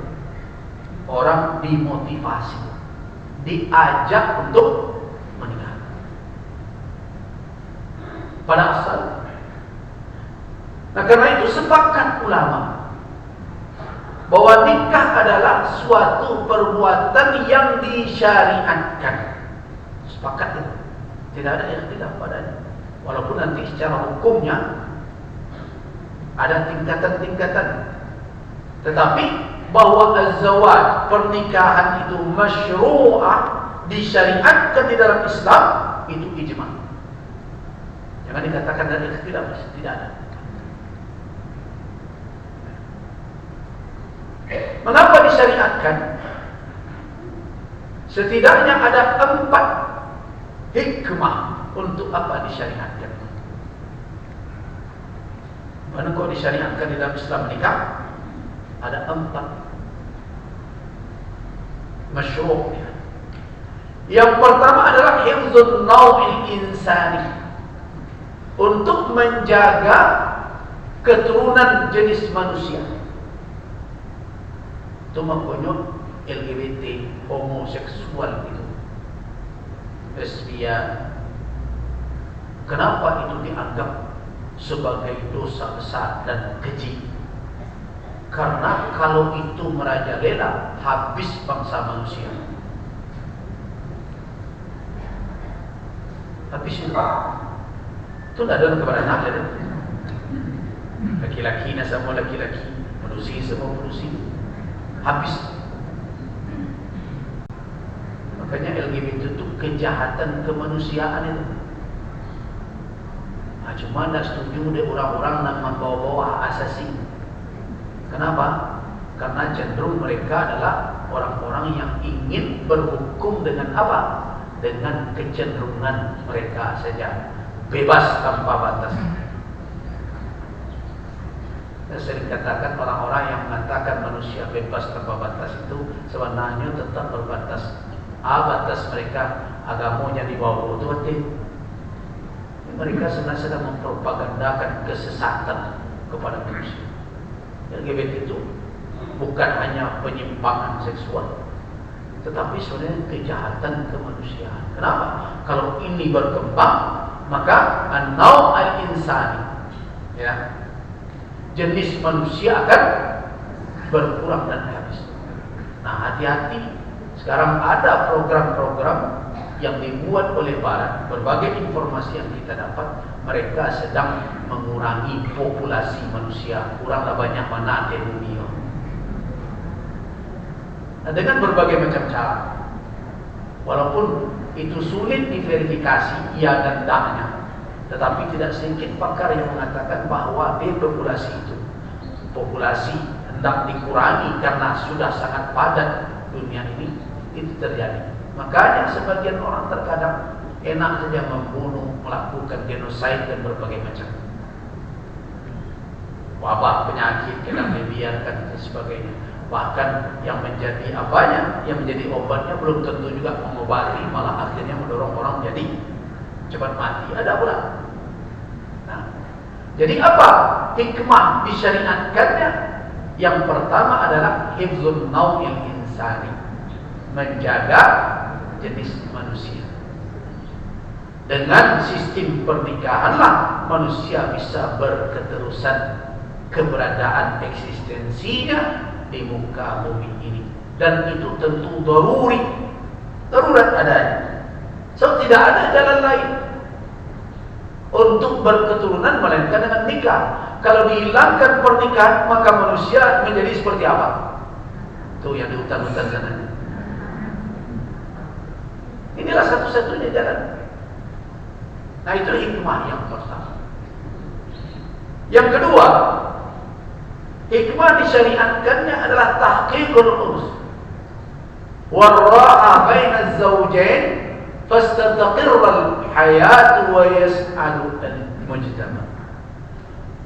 orang, dimotivasi, diajak untuk menikah. Pada asal. Nah karena itu sepakat ulama bahwa nikah adalah suatu perbuatan yang disyariatkan. Sepakat itu. Tidak ada ikhtilaf padanya. Walaupun nanti secara hukumnya ada tingkatan-tingkatan. Tetapi bahwa az-zawaj, pernikahan itu masyru'ah, disyariatkan di dalam Islam, itu ijma'. Jangan dikatakan dari ikhtilaf, tidak ada. Mengapa disyariatkan? Setidaknya ada 4 hikmah untuk apa disyariatkan. Mana kok disyariatkan di dalam Islam nikah? Ada 4 masyru'. Yang pertama adalah hifdzun naw'il insani, untuk menjaga keturunan jenis manusia. Itu makanya LGBT, homoseksual itu, lesbian. Kenapa itu dianggap sebagai dosa besar dan keji? Karena kalau itu merajalela, habis bangsa manusia. Habis itu. Itu tidak ada kepada nakal. Laki-laki sama laki-laki, manusia sama manusia. Habis. Makanya LGBT itu kejahatan kemanusiaan itu. Nah, cuma tidak setuju deh orang-orang nak membawa-bawa asasi. Kenapa? Karena cenderung mereka adalah orang-orang yang ingin berhukum dengan apa? Dengan kecenderungan mereka saja, bebas tanpa batas. Dan sering katakan orang-orang yang mengatakan manusia bebas tanpa batas itu sebenarnya tetap berbatas. Batas mereka agamanya di bawah itu. Mereka sebenarnya sedang mempropagandakan kesesatan kepada manusia. LGBT itu bukan hanya penyimpangan seksual, tetapi sebenarnya kejahatan kemanusiaan. Kenapa? Kalau ini berkembang, maka an-naw' al-insani, ya, jenis manusia akan berkurang dan habis. Nah, hati-hati. Sekarang ada program-program yang dibuat oleh Barat. Berbagai informasi yang kita dapat, mereka sedang mengurangi populasi manusia. Kuranglah banyak mana di dunia. Nah, dengan berbagai macam cara. Walaupun itu sulit diverifikasi iya dan tidaknya, tetapi tidak sedikit pakar yang mengatakan bahwa depopulasi itu, populasi hendak dikurangi karena sudah sangat padat dunia ini, itu terjadi. Makanya sebagian orang terkadang enak saja membunuh, melakukan genosid dan berbagai macam wabah, penyakit, kadang dibiarkan dan sebagainya. Bahkan yang menjadi apanya, yang menjadi obatnya belum tentu juga mengobati, malah akhirnya mendorong orang jadi cepat mati. Ada pula. Nah, jadi apa hikmah disyariatkannya? Yang pertama adalah hifzun naw'il insani, menjaga jenis manusia. Dengan sistem pernikahanlah manusia bisa berketerusan keberadaan eksistensinya di muka bumi ini, dan itu tentu darurat adanya. So tidak ada jalan lain untuk berketurunan melainkan dengan nikah. Kalau dihilangkan pernikahan, maka manusia menjadi seperti apa? Itu yang di hutan-hutan sana. Inilah satu-satunya jalan. Nah, itu hikmah yang pertama. Yang kedua, hikmah disyariatkannya adalah tahqiqul uns warra'a baina az-zawjain fastataqirral hayat wa yas'alu al-mujtama,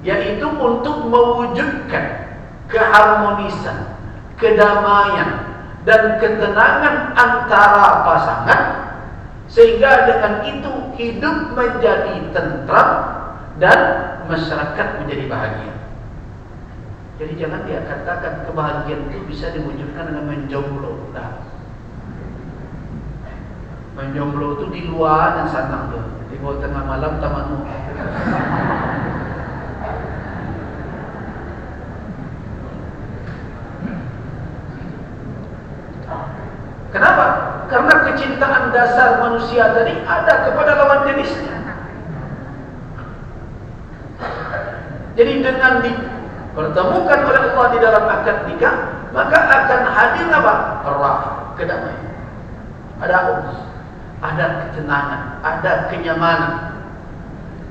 yaitu untuk mewujudkan keharmonisan, kedamaian dan ketenangan antara pasangan, sehingga dengan itu hidup menjadi tentram dan masyarakat menjadi bahagia. Jadi jangan dia katakan kebahagiaan itu bisa diwujudkan dengan menjomblo. Nah, menjomblo itu di luar dan sanang tuh. Di bawah tengah malam tamanmu. Kenapa? Karena kecintaan dasar manusia tadi ada kepada lawan jenisnya. Jadi dengan dipertemukan oleh Allah di dalam akad nikah, maka akan hadir apa? Kedamaian. Ada uns, ada ketenangan, ada kenyamanan,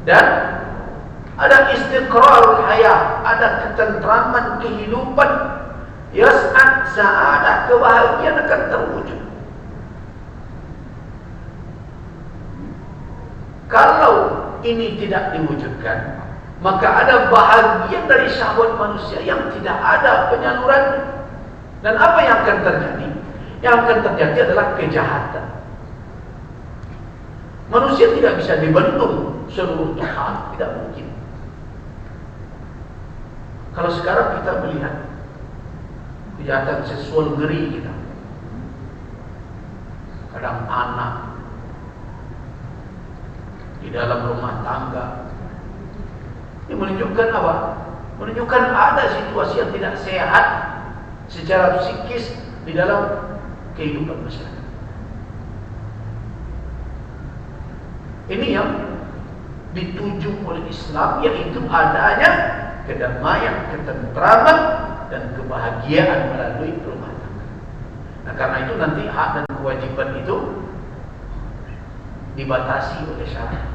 dan ada istiqrarul hayat, ada ketentraman kehidupan. Yas'ad sa'adah, kebahagiaan akan terwujud. Kalau ini tidak diwujudkan, maka ada bahagian dari syahwat manusia yang tidak ada penyalurannya. Dan apa yang akan terjadi? Yang akan terjadi adalah kejahatan. Manusia tidak bisa dibendung seluruh hal, tidak mungkin. Kalau sekarang kita melihat kejahatan seksual ngeri kita, kadang anak di dalam rumah tangga, ini menunjukkan apa? Menunjukkan ada situasi yang tidak sehat secara psikis di dalam kehidupan masyarakat. Ini yang dituju oleh Islam, yaitu adanya kedamaian, ketentraman dan kebahagiaan melalui rumah tangga. Nah, karena itu nanti hak dan kewajiban itu dibatasi oleh syariat.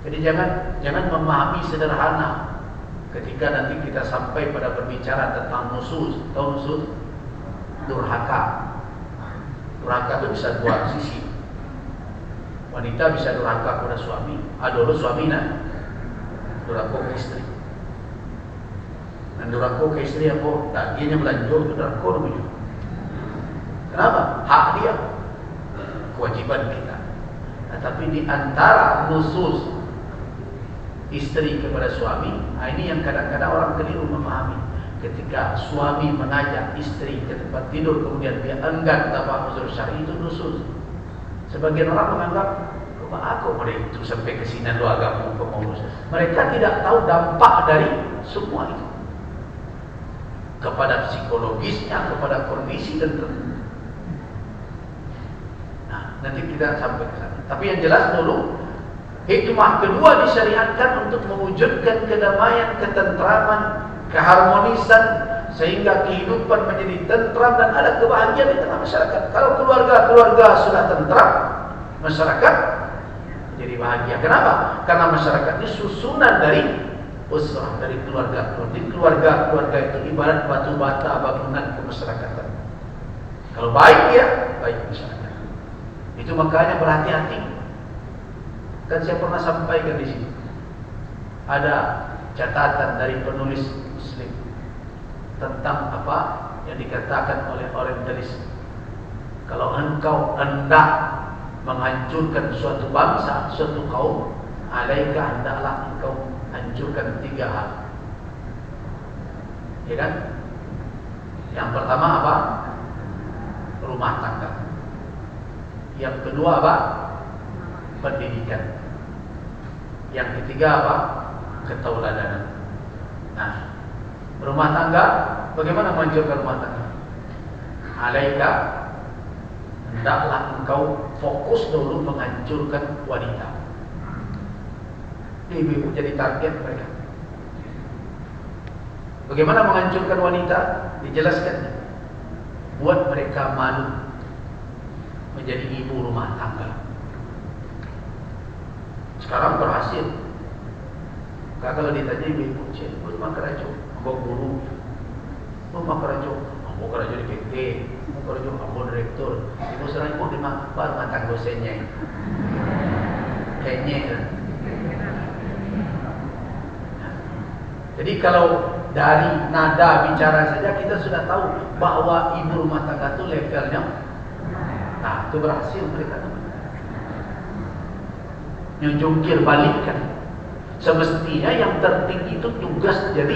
Jadi jangan memahami sederhana ketika nanti kita sampai pada berbicara tentang nusus. Tahu nusus? Durhaka. Durhaka itu bisa dua sisi. Wanita bisa durhaka kepada suami. Dulu suami durhaka ke istri. Dan durhaka ke istri apa? Dagingnya melanjut itu durhaka namanya. Kenapa? Hak dia, kewajiban kita. Nah, tapi di antara nusus istri kepada suami, ini yang kadang-kadang orang keliru memahami. Ketika suami mengajak istri ke tempat tidur, kemudian dia enggan tanpa uzur syar'i, itu nusus. Sebagian orang menganggap, aku mereka itu sampai ke sini lu agama pengurus. Mereka tidak tahu dampak dari semua itu kepada psikologisnya, kepada kondisi dan nanti kita sampai ke sana. Tapi yang jelas dulu, hikmah kedua disyariatkan untuk mewujudkan kedamaian, ketentraman, keharmonisan, sehingga kehidupan menjadi tentram dan ada kebahagiaan di tengah masyarakat. Kalau keluarga sudah tentram, masyarakat menjadi bahagia. Kenapa? Karena masyarakat ini susunan dari usrah, dari keluarga. Keluarga itu ibarat batu bata bangunan kemasyarakatan. Kalau baik dia, baik masyarakat. Itu makanya berhati-hati. Kan saya pernah sampaikan di sini. Ada catatan dari penulis Muslim tentang apa yang dikatakan oleh orientalis. Kalau engkau hendak menghancurkan suatu bangsa, suatu kaum, alaika, hendaklah engkau hancurkan 3 hal. Ya kan? Yang pertama apa? Rumah tangga. Yang kedua apa? Pendidikan. Yang ketiga apa? Ketauladanan. Nah, rumah tangga, bagaimana menghancurkan rumah tangga? Alaika, hendaklah engkau fokus dulu menghancurkan wanita. Ibu jadi target mereka. Bagaimana menghancurkan wanita? Dijelaskan. Buat mereka malu menjadi ibu rumah tangga. Sekarang berhasil. Kalau ditanya ibu-ibu, "Cik, rumah kerajo, ambok guru, rumah kerajo, ambok kerajo di PT, ambok kerajo, ambok direktur, ibu serang ibu di rumah tangga senyek, kenyek." Jadi kalau dari nada bicara saja kita sudah tahu bahwa ibu rumah tangga itu levelnya. Nah, itu berhasil mereka. Nyujungkir balikkan. Semestinya yang tertinggi itu tugas jadi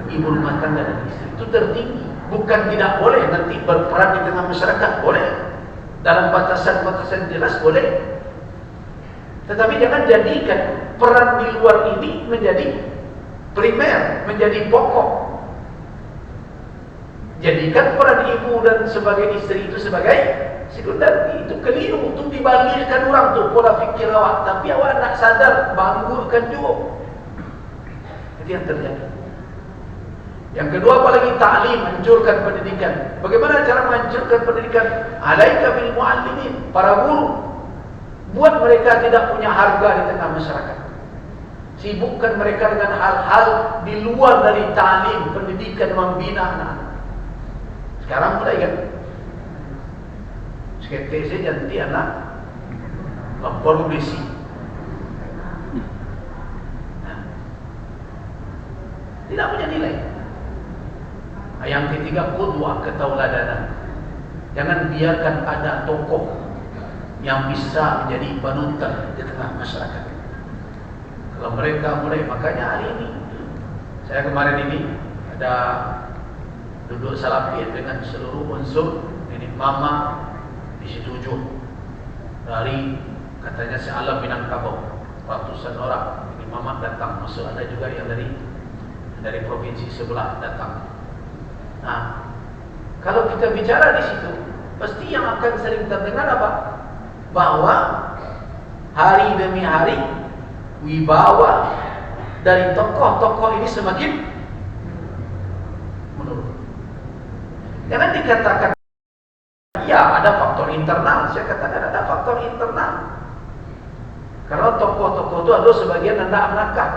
ibu rumah tangga dan istri. Itu tertinggi. Bukan tidak boleh nanti berperan di tengah masyarakat. Boleh. Dalam batasan-batasan jelas boleh. Tetapi jangan jadikan peran di luar ini menjadi primer, menjadi pokok. Jadikan peran ibu dan sebagai istri itu sebagai sekunder. Itu keliru, untuk dibalirkan orang tuh pola fikir awak. Tapi awak nak sadar, banggurkan juga. Itu yang terjadi. Yang kedua, apalagi ta'lim, hancurkan pendidikan. Bagaimana cara menghancurkan pendidikan? Alaika bil muallimin, para guru. Buat mereka tidak punya harga di tengah masyarakat. Sibukkan mereka dengan hal-hal di luar dari ta'lim, pendidikan, membina anak-anak. Sekarang mulai kan seketik saja nanti anak lapor polisi. Tidak punya nilai. Yang ketiga, qudwah, ketauladanan. Jangan biarkan ada tokoh yang bisa menjadi panutan di tengah masyarakat. Kalau mereka mulai, makanya hari ini saya kemarin ini ada duduk salafiyah dengan seluruh unsur ini mama disetujui dari katanya se-alam Minangkabau, ratusan orang ini mama datang, masuk ada juga yang dari provinsi sebelah datang. Nah, kalau kita bicara di situ, pasti yang akan sering terdengar apa? Bahwa hari demi hari wibawa dari tokoh-tokoh ini semakin menurun. Jangan dikatakan ya ada faktor internal. Saya katakan ada faktor internal. Karena tokoh-tokoh itu ada sebagian hendak menakah.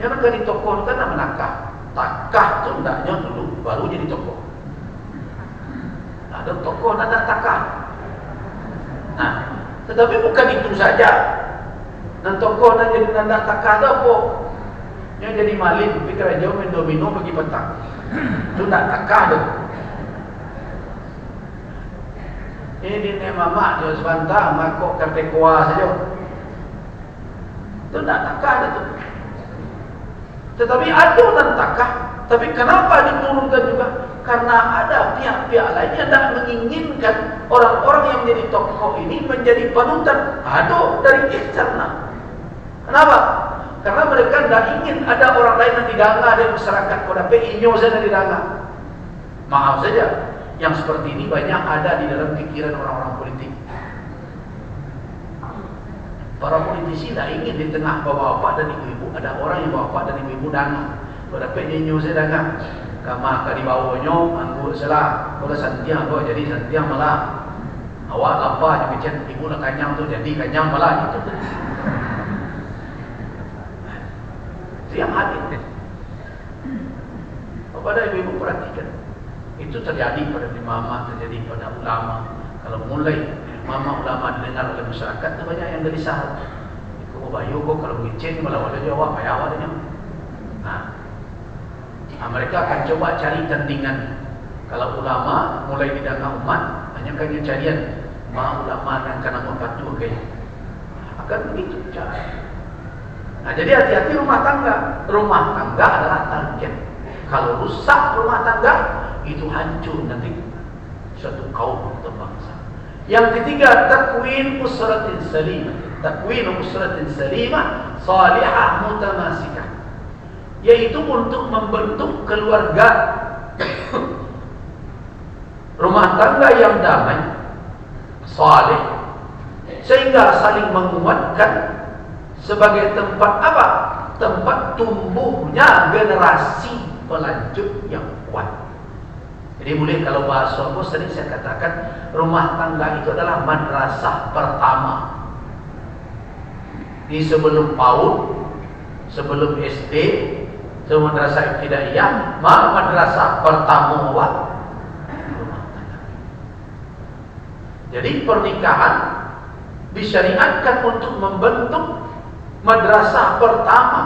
Jangan kan di tokoh itu kan menakah. Takah itu hendaknya dulu baru jadi tokoh. Ada tokoh hendak takah. Nah, tetapi bukan itu saja. Dan tokoh nak jadi hendak takah ada apa? Yang jadi malin, pikir aja main domino bagi petang. Itu tak takah tu. Ini ni mamak jual sebantah, makok kartekoa saja. Itu tak takah tu. Tetapi ada orang takah. Tapi kenapa diturunkan juga? Karena ada pihak-pihak lain yang tak menginginkan orang-orang yang menjadi tokoh ini menjadi panutan. Ada dari eksternal. Kenapa? Karena mereka tidak ingin ada orang lain yang didanga dari masyarakat. Pada inyo saja didanga. Maaf saja, yang seperti ini banyak ada di dalam pikiran orang-orang politik. Para politisi tidak ingin di tengah bapak-bapak dan ibu-ibu ada orang yang bapak dan ibu-ibu danga. Pada inyo saja danga. Kama kadi bawonyo anggur selah. Pada santiang kau jadi santiang malah. Awak lapar je kecen ibu nak kanyang tu jadi kanyang malah itu. Yang hadir. Kepada ibu-ibu perhatikan. Itu terjadi pada imam, terjadi pada ulama. Kalau mulai imam ulama didengar oleh masyarakat, itu banyak yang gelisah. Kau bayu kau kalau ngicin malah wala jawab payah wadanya. Nah, mereka akan coba cari tandingan. Kalau ulama mulai didengar umat, hanya kan carian ulama yang kena membantu ke. Akan begitu cara. Nah, jadi hati-hati rumah tangga. Rumah tangga adalah target. Kalau rusak rumah tangga, itu hancur nanti suatu kaum atau bangsa. Yang ketiga, takwin usratin salimah. Takwin usratin salimah, salihah mutamasikah. Yaitu untuk membentuk keluarga rumah tangga yang damai, saleh, sehingga saling menguatkan sebagai tempat apa? Tempat tumbuhnya generasi pelanjut yang kuat. Jadi boleh kalau bahasa aku sering saya katakan rumah tangga itu adalah madrasah pertama. Di sebelum PAUD, sebelum SD, sebelum madrasah ibtidaiyah, madrasah pertama rumah tangga. Jadi pernikahan disyariatkan untuk membentuk madrasah pertama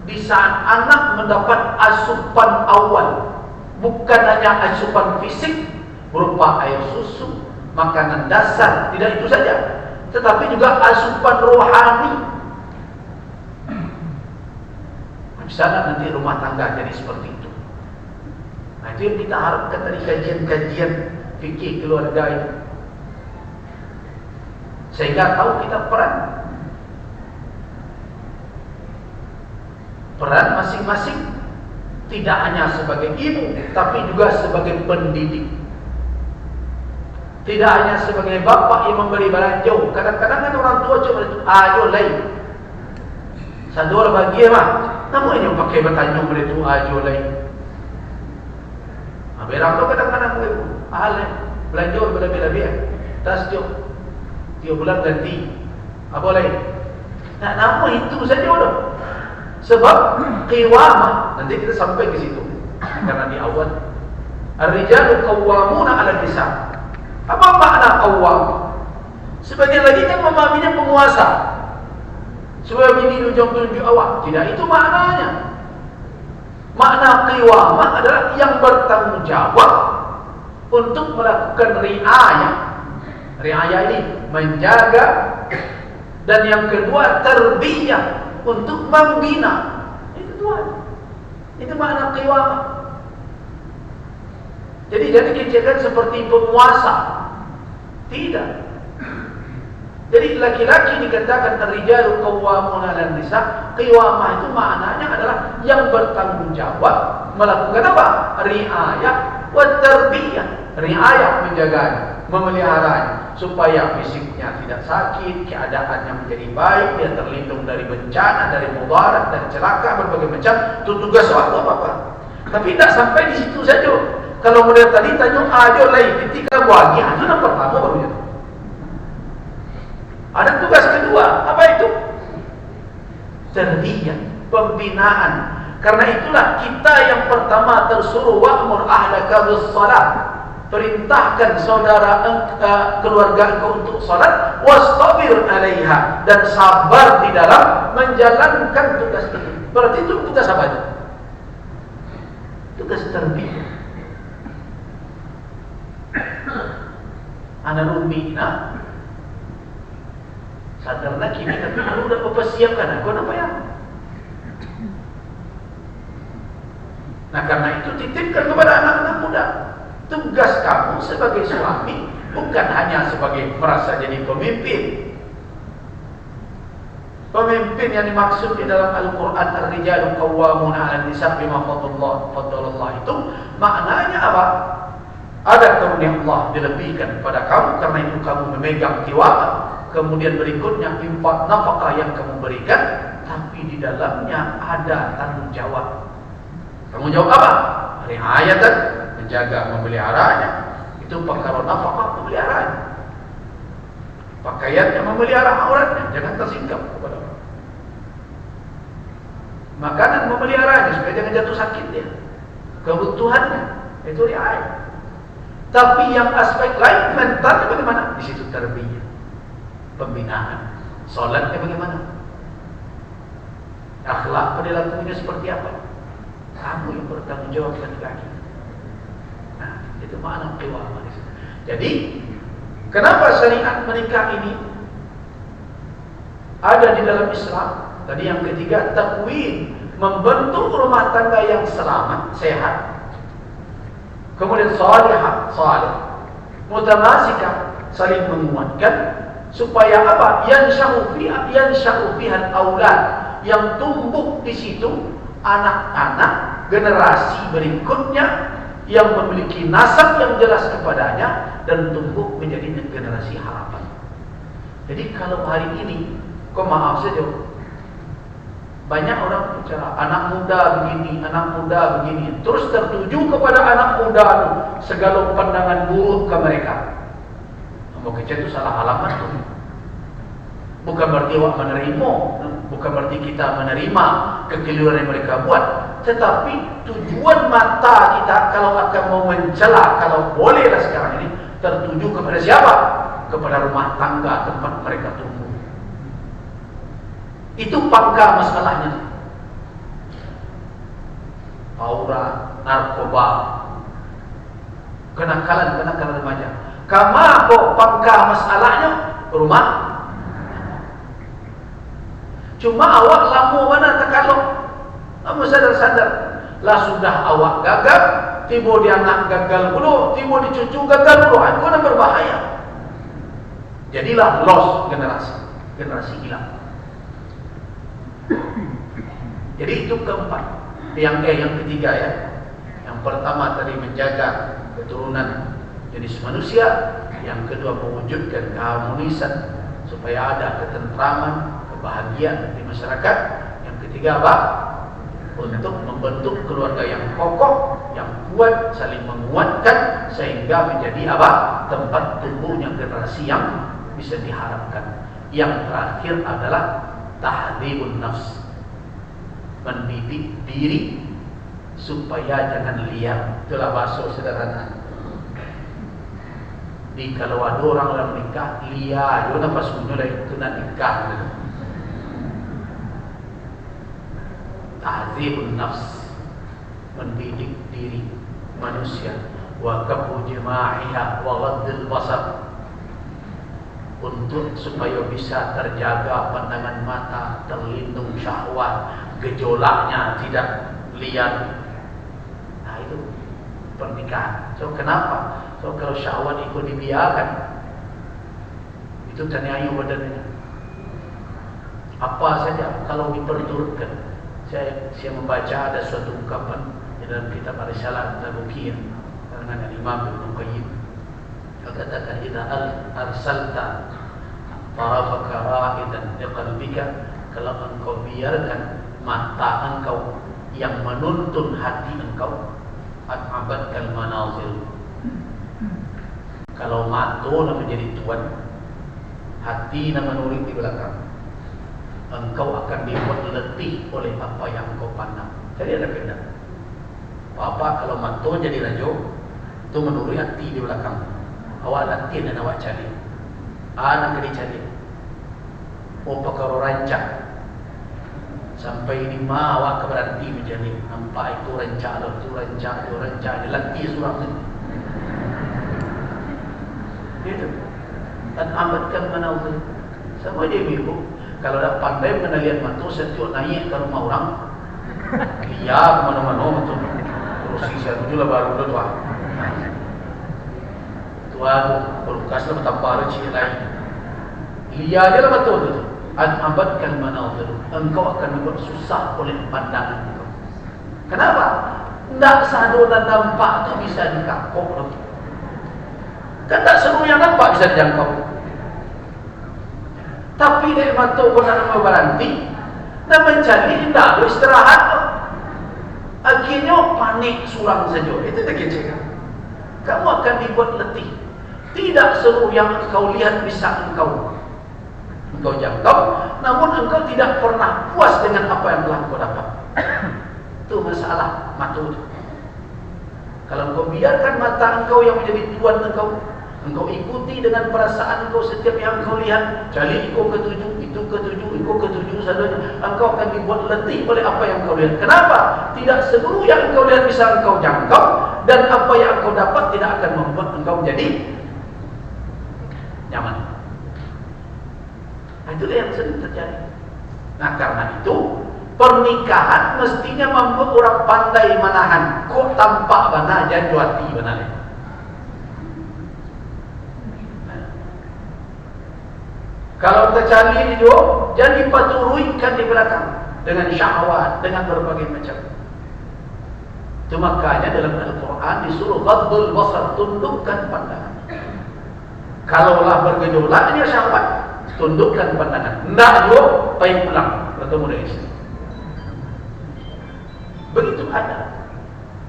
di saat anak mendapat asupan awal, bukan hanya asupan fisik berupa air susu, makanan dasar, tidak itu saja, tetapi juga asupan rohani. Misalnya nanti rumah tangga jadi seperti itu. Nah, itu yang kita harapkan dari kajian-kajian fikih keluarga itu, sehingga tahu kita peran masing-masing, tidak hanya sebagai ibu tapi juga sebagai pendidik, tidak hanya sebagai bapak yang memberi balanjau. Kadang-kadang kan orang tua cuma itu ayo lain sador bagi mah namun yang pakai bertanjung itu ayo lain. Berang tu kadang-kadang ibu ahli belanjau berlebih-lebih tas tiap bulan ganti apa lain. Nah, namun itu saja udah. Sebab qiwamah, nanti kita sampai ke situ. Karena di awal ar-rijalu qawwamuna 'ala nisa. Apa makna qawwam? Sebagian lagi kan memahaminya penguasa. Sebab ini tunjuk awak. Tidak itu maknanya. Makna qiwamah adalah yang bertanggung jawab untuk melakukan riayah. Riayah ini menjaga, dan yang kedua tarbiyah, untuk membina. Itu Tuhan. Itu makna qiwamah. Jadi jangan dikecilkan seperti penguasa. Tidak. Jadi laki-laki dikatakan ar-rijalu qawwamuna 'alan nisa. Qiwamah itu maknanya adalah yang bertanggung jawab melakukan apa? Riayah wa tarbiyah. Riayah menjaganya, memeliharanya supaya fisiknya tidak sakit, keadaannya menjadi baik, dia terlindung dari bencana, dari mudarat, dari celaka berbagai macam. Itu tugas waktu apa? Tapi tidak sampai di situ saja. Kalau model tadi tanya ajo lain ketika bagi itu yang pertama barunya. Ada tugas kedua, apa itu? Tarbiyah, pembinaan. Karena itulah kita yang pertama tersuruh wa'mur ahlaka bis-shalah. Perintahkan saudara keluarga engkau untuk salat, wastabir 'alaiha, dan sabar di dalam menjalankan tugas ini. Berarti itu tugas apa itu? Tugas tarbiyah. Ana rumina sadarna kini tapi aku udah mempersiapkan aku apa ya? Nah karena itu titipkan kepada anak-anak muda. Tugas kamu sebagai suami bukan hanya sebagai merasa jadi pemimpin. Pemimpin yang dimaksud di dalam Al-Quran Ar-Rijalu Qawwamuna 'alan Nisa bima faddalallah itu maknanya apa? Ada karunia Allah dilebihkan kepada kamu, karena itu kamu memegang tiwa'ah. Kemudian berikutnya infak nafkah yang kamu berikan, tapi di dalamnya ada tanggung jawab. Tanggung jawab apa? Riayatan, menjaga memeliharanya. Itu perkara nafkah, memeliharanya. Pakaiannya, memelihara auratnya, jangan tersingkap kepada orang. Makanan, memeliharanya supaya jangan jatuh sakit dia. Kebutuhannya itu riayat. Tapi yang aspek lain mentalnya bagaimana? Di situ tarbiyah, pembinaan. Salatnya bagaimana? Akhlak perilakunya seperti apa? Kamu yang bertanggung jawab laki-laki. Nah, itu makna qiyamah. Jadi, kenapa syariat menikah ini ada di dalam Islam? Tadi yang ketiga, takwin, membentuk rumah tangga yang selamat, sehat. Kemudian salihah, salih, mutamasika, saling menguatkan, supaya apa? Yansha'u fiha al-aulad, yang tumbuh di situ anak-anak generasi berikutnya yang memiliki nasab yang jelas kepadanya dan tumbuh menjadi generasi harapan. Jadi kalau hari ini, kok maaf saja, banyak orang bicara anak muda begini, anak muda begini, terus tertuju kepada anak muda itu segala pandangan buruk ke mereka. Maka itu salah alamat tuh. Bukan berarti awak menerima, bukan berarti kita menerima kekeliruan yang mereka buat, tetapi tujuan mata kita kalau akan mau mencela, kalau bolehlah sekarang ini tertuju kepada siapa? Kepada rumah tangga tempat mereka tumbuh. Itu pangkal masalahnya. Aura, narkoba, kenakalan remaja. Kama kok pangkal masalahnya rumah. Cuma awak lamu mana terkalok. Kamu sadar-sadar. Lah sudah awak gagal, tiba di anak gagal dulu, tiba di cucu gagal dulu. Itu kan berbahaya. Jadilah lost generasi hilang. Jadi itu keempat. Yang ketiga ya. Yang pertama tadi menjaga keturunan jenis manusia. Yang kedua mewujudkan keharmonisan supaya ada ketentraman, kebahagiaan di masyarakat. Yang ketiga apa? Untuk membentuk keluarga yang kokoh, yang kuat, saling menguatkan sehingga menjadi apa? Tempat tumbuhnya generasi yang bisa diharapkan. Yang terakhir adalah tahdhibun nafs, mendidik diri supaya jangan liar. Itulah bahasa sederhana. Di kalau ada orang dalam nikah liar, dia pas punya dah itu nak nikah. Tahdhibun nafs, mendidik diri manusia, wa kafu jama'iha wa ghaddil basar, untuk supaya bisa terjaga pandangan mata, terlindung syahwat, gejolaknya tidak liar. Nah itu pernikahan. So kenapa? So kalau syahwat itu dibiarkan, itu terniayu badannya. Apa saja kalau diperturutkan. Saya membaca ada suatu ungkapan di dalam kitab Ar-Risalah An-Nabawiyah karangan Imam Ibnu Qayyim. Dia katakan idza arsalta tarafaka ra'idan liqalbika, kalau engkau biarkan mata engkau yang menuntun hati engkau, Abadkal manazil. Kalau mata nak menjadi tuan, hati nak menurut di belakang, engkau akan dibuat letih oleh apa yang engkau pandang. Jadi ada beda. Apa kalau mata jadi raja, itu menurut hati di belakang. Awak latih dan awak cari. Anak kena cari. Oh perkara rancak. Sampai di mana awak berhenti menjadi. Nampak itu rancak, itu rancak, itu rancak. Dia latih surah itu. Itu. Dan amatkan manazil. Sama dia ibu. Kalau dah pandai mengenalian mata, setiap naik ke rumah orang, lihat kemana-mana betul. Terus sisa tu lah baru dah tua. Tua tu berukas lah bertambah rezeki lain. Lihat je lah betul tu. Amatkan manazil. Engkau akan dibuat susah oleh pandangan engkau. Kenapa? Tak sadar dan nampak tak bisa dikakuk lagi. Kan tak semua yang nampak bisa dijangkau. Tapi nikmat tu pun nak berhenti dan mencari indah istirahat. Akhirnya panik surang saja. Itu tak kecil. Kamu akan dibuat letih. Tidak seluruh yang engkau lihat bisa engkau jangkau. Namun engkau tidak pernah puas dengan apa yang telah engkau dapat. Itu masalah mata itu. Kalau engkau biarkan mata engkau yang menjadi tuan engkau ikuti dengan perasaan engkau setiap yang engkau lihat, cari engkau ketujuh, itu ketujuh, engkau ketujuh saja, engkau akan dibuat letih oleh apa yang engkau lihat. Kenapa? Tidak seluruh yang engkau lihat bisa engkau jangkau, dan apa yang engkau dapat tidak akan membuat engkau menjadi nyaman. Nah, itulah yang sering terjadi. Nah, karena itu pernikahan mestinya membuat orang pandai menahan. Kok tampak mana aja juati mana. Kalau tercari itu, jadi paturuikan di belakang dengan syahwat, dengan berbagai macam. Itu makanya dalam Al-Quran disuruh ghaddul basar, tundukkan pandangan. Kalaulah bergejolaknya syahwat, tundukkan pandangan. Tidak juga, baik pulang bertemu dengan istri. Begitu ada.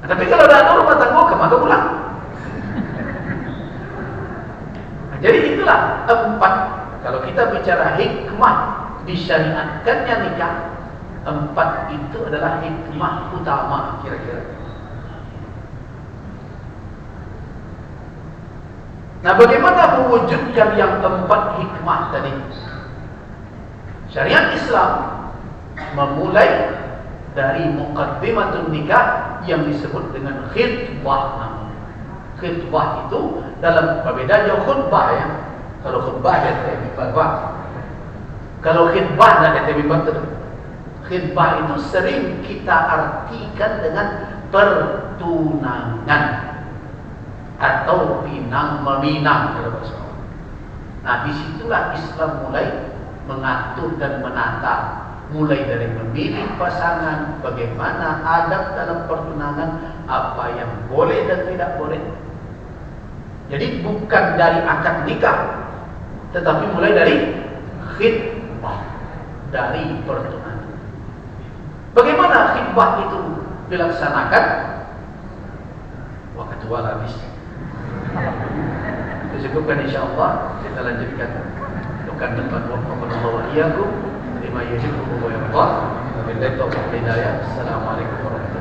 Nah, tapi kalau ada rumah tangga, kemana pulang? Nah, jadi itulah 4. Kalau kita bicara hikmah disyariatkannya nikah, 4 itu adalah hikmah utama kira-kira. Nah, bagaimana mewujudkan yang 4 hikmah tadi? Syariat Islam memulai dari muqaddimatun nikah yang disebut dengan khitbah. Khitbah itu dalam berbedanya khutbah ya. Kalau khutbah ada tebibah. Kalau khitbah ada tebibah itu. Khitbah itu sering kita artikan dengan pertunangan atau pinang meminang kalau bahasa orang. Nah, disitulah Islam mulai mengatur dan menata, mulai dari memilih pasangan, bagaimana adab dalam pertunangan, apa yang boleh dan tidak boleh. Jadi bukan dari akad nikah, tetapi mulai dari khitbah, dari pertunangan. Bagaimana khitbah itu dilaksanakan? Waktu wala habis. Disebutkan insyaAllah kita lanjutkan. Doakan tempat waktu Allah iyakum lima yajibu wa yardah. Wabillahi taufiq hidayah. Assalamualaikum warahmatullahi wabarakatuh.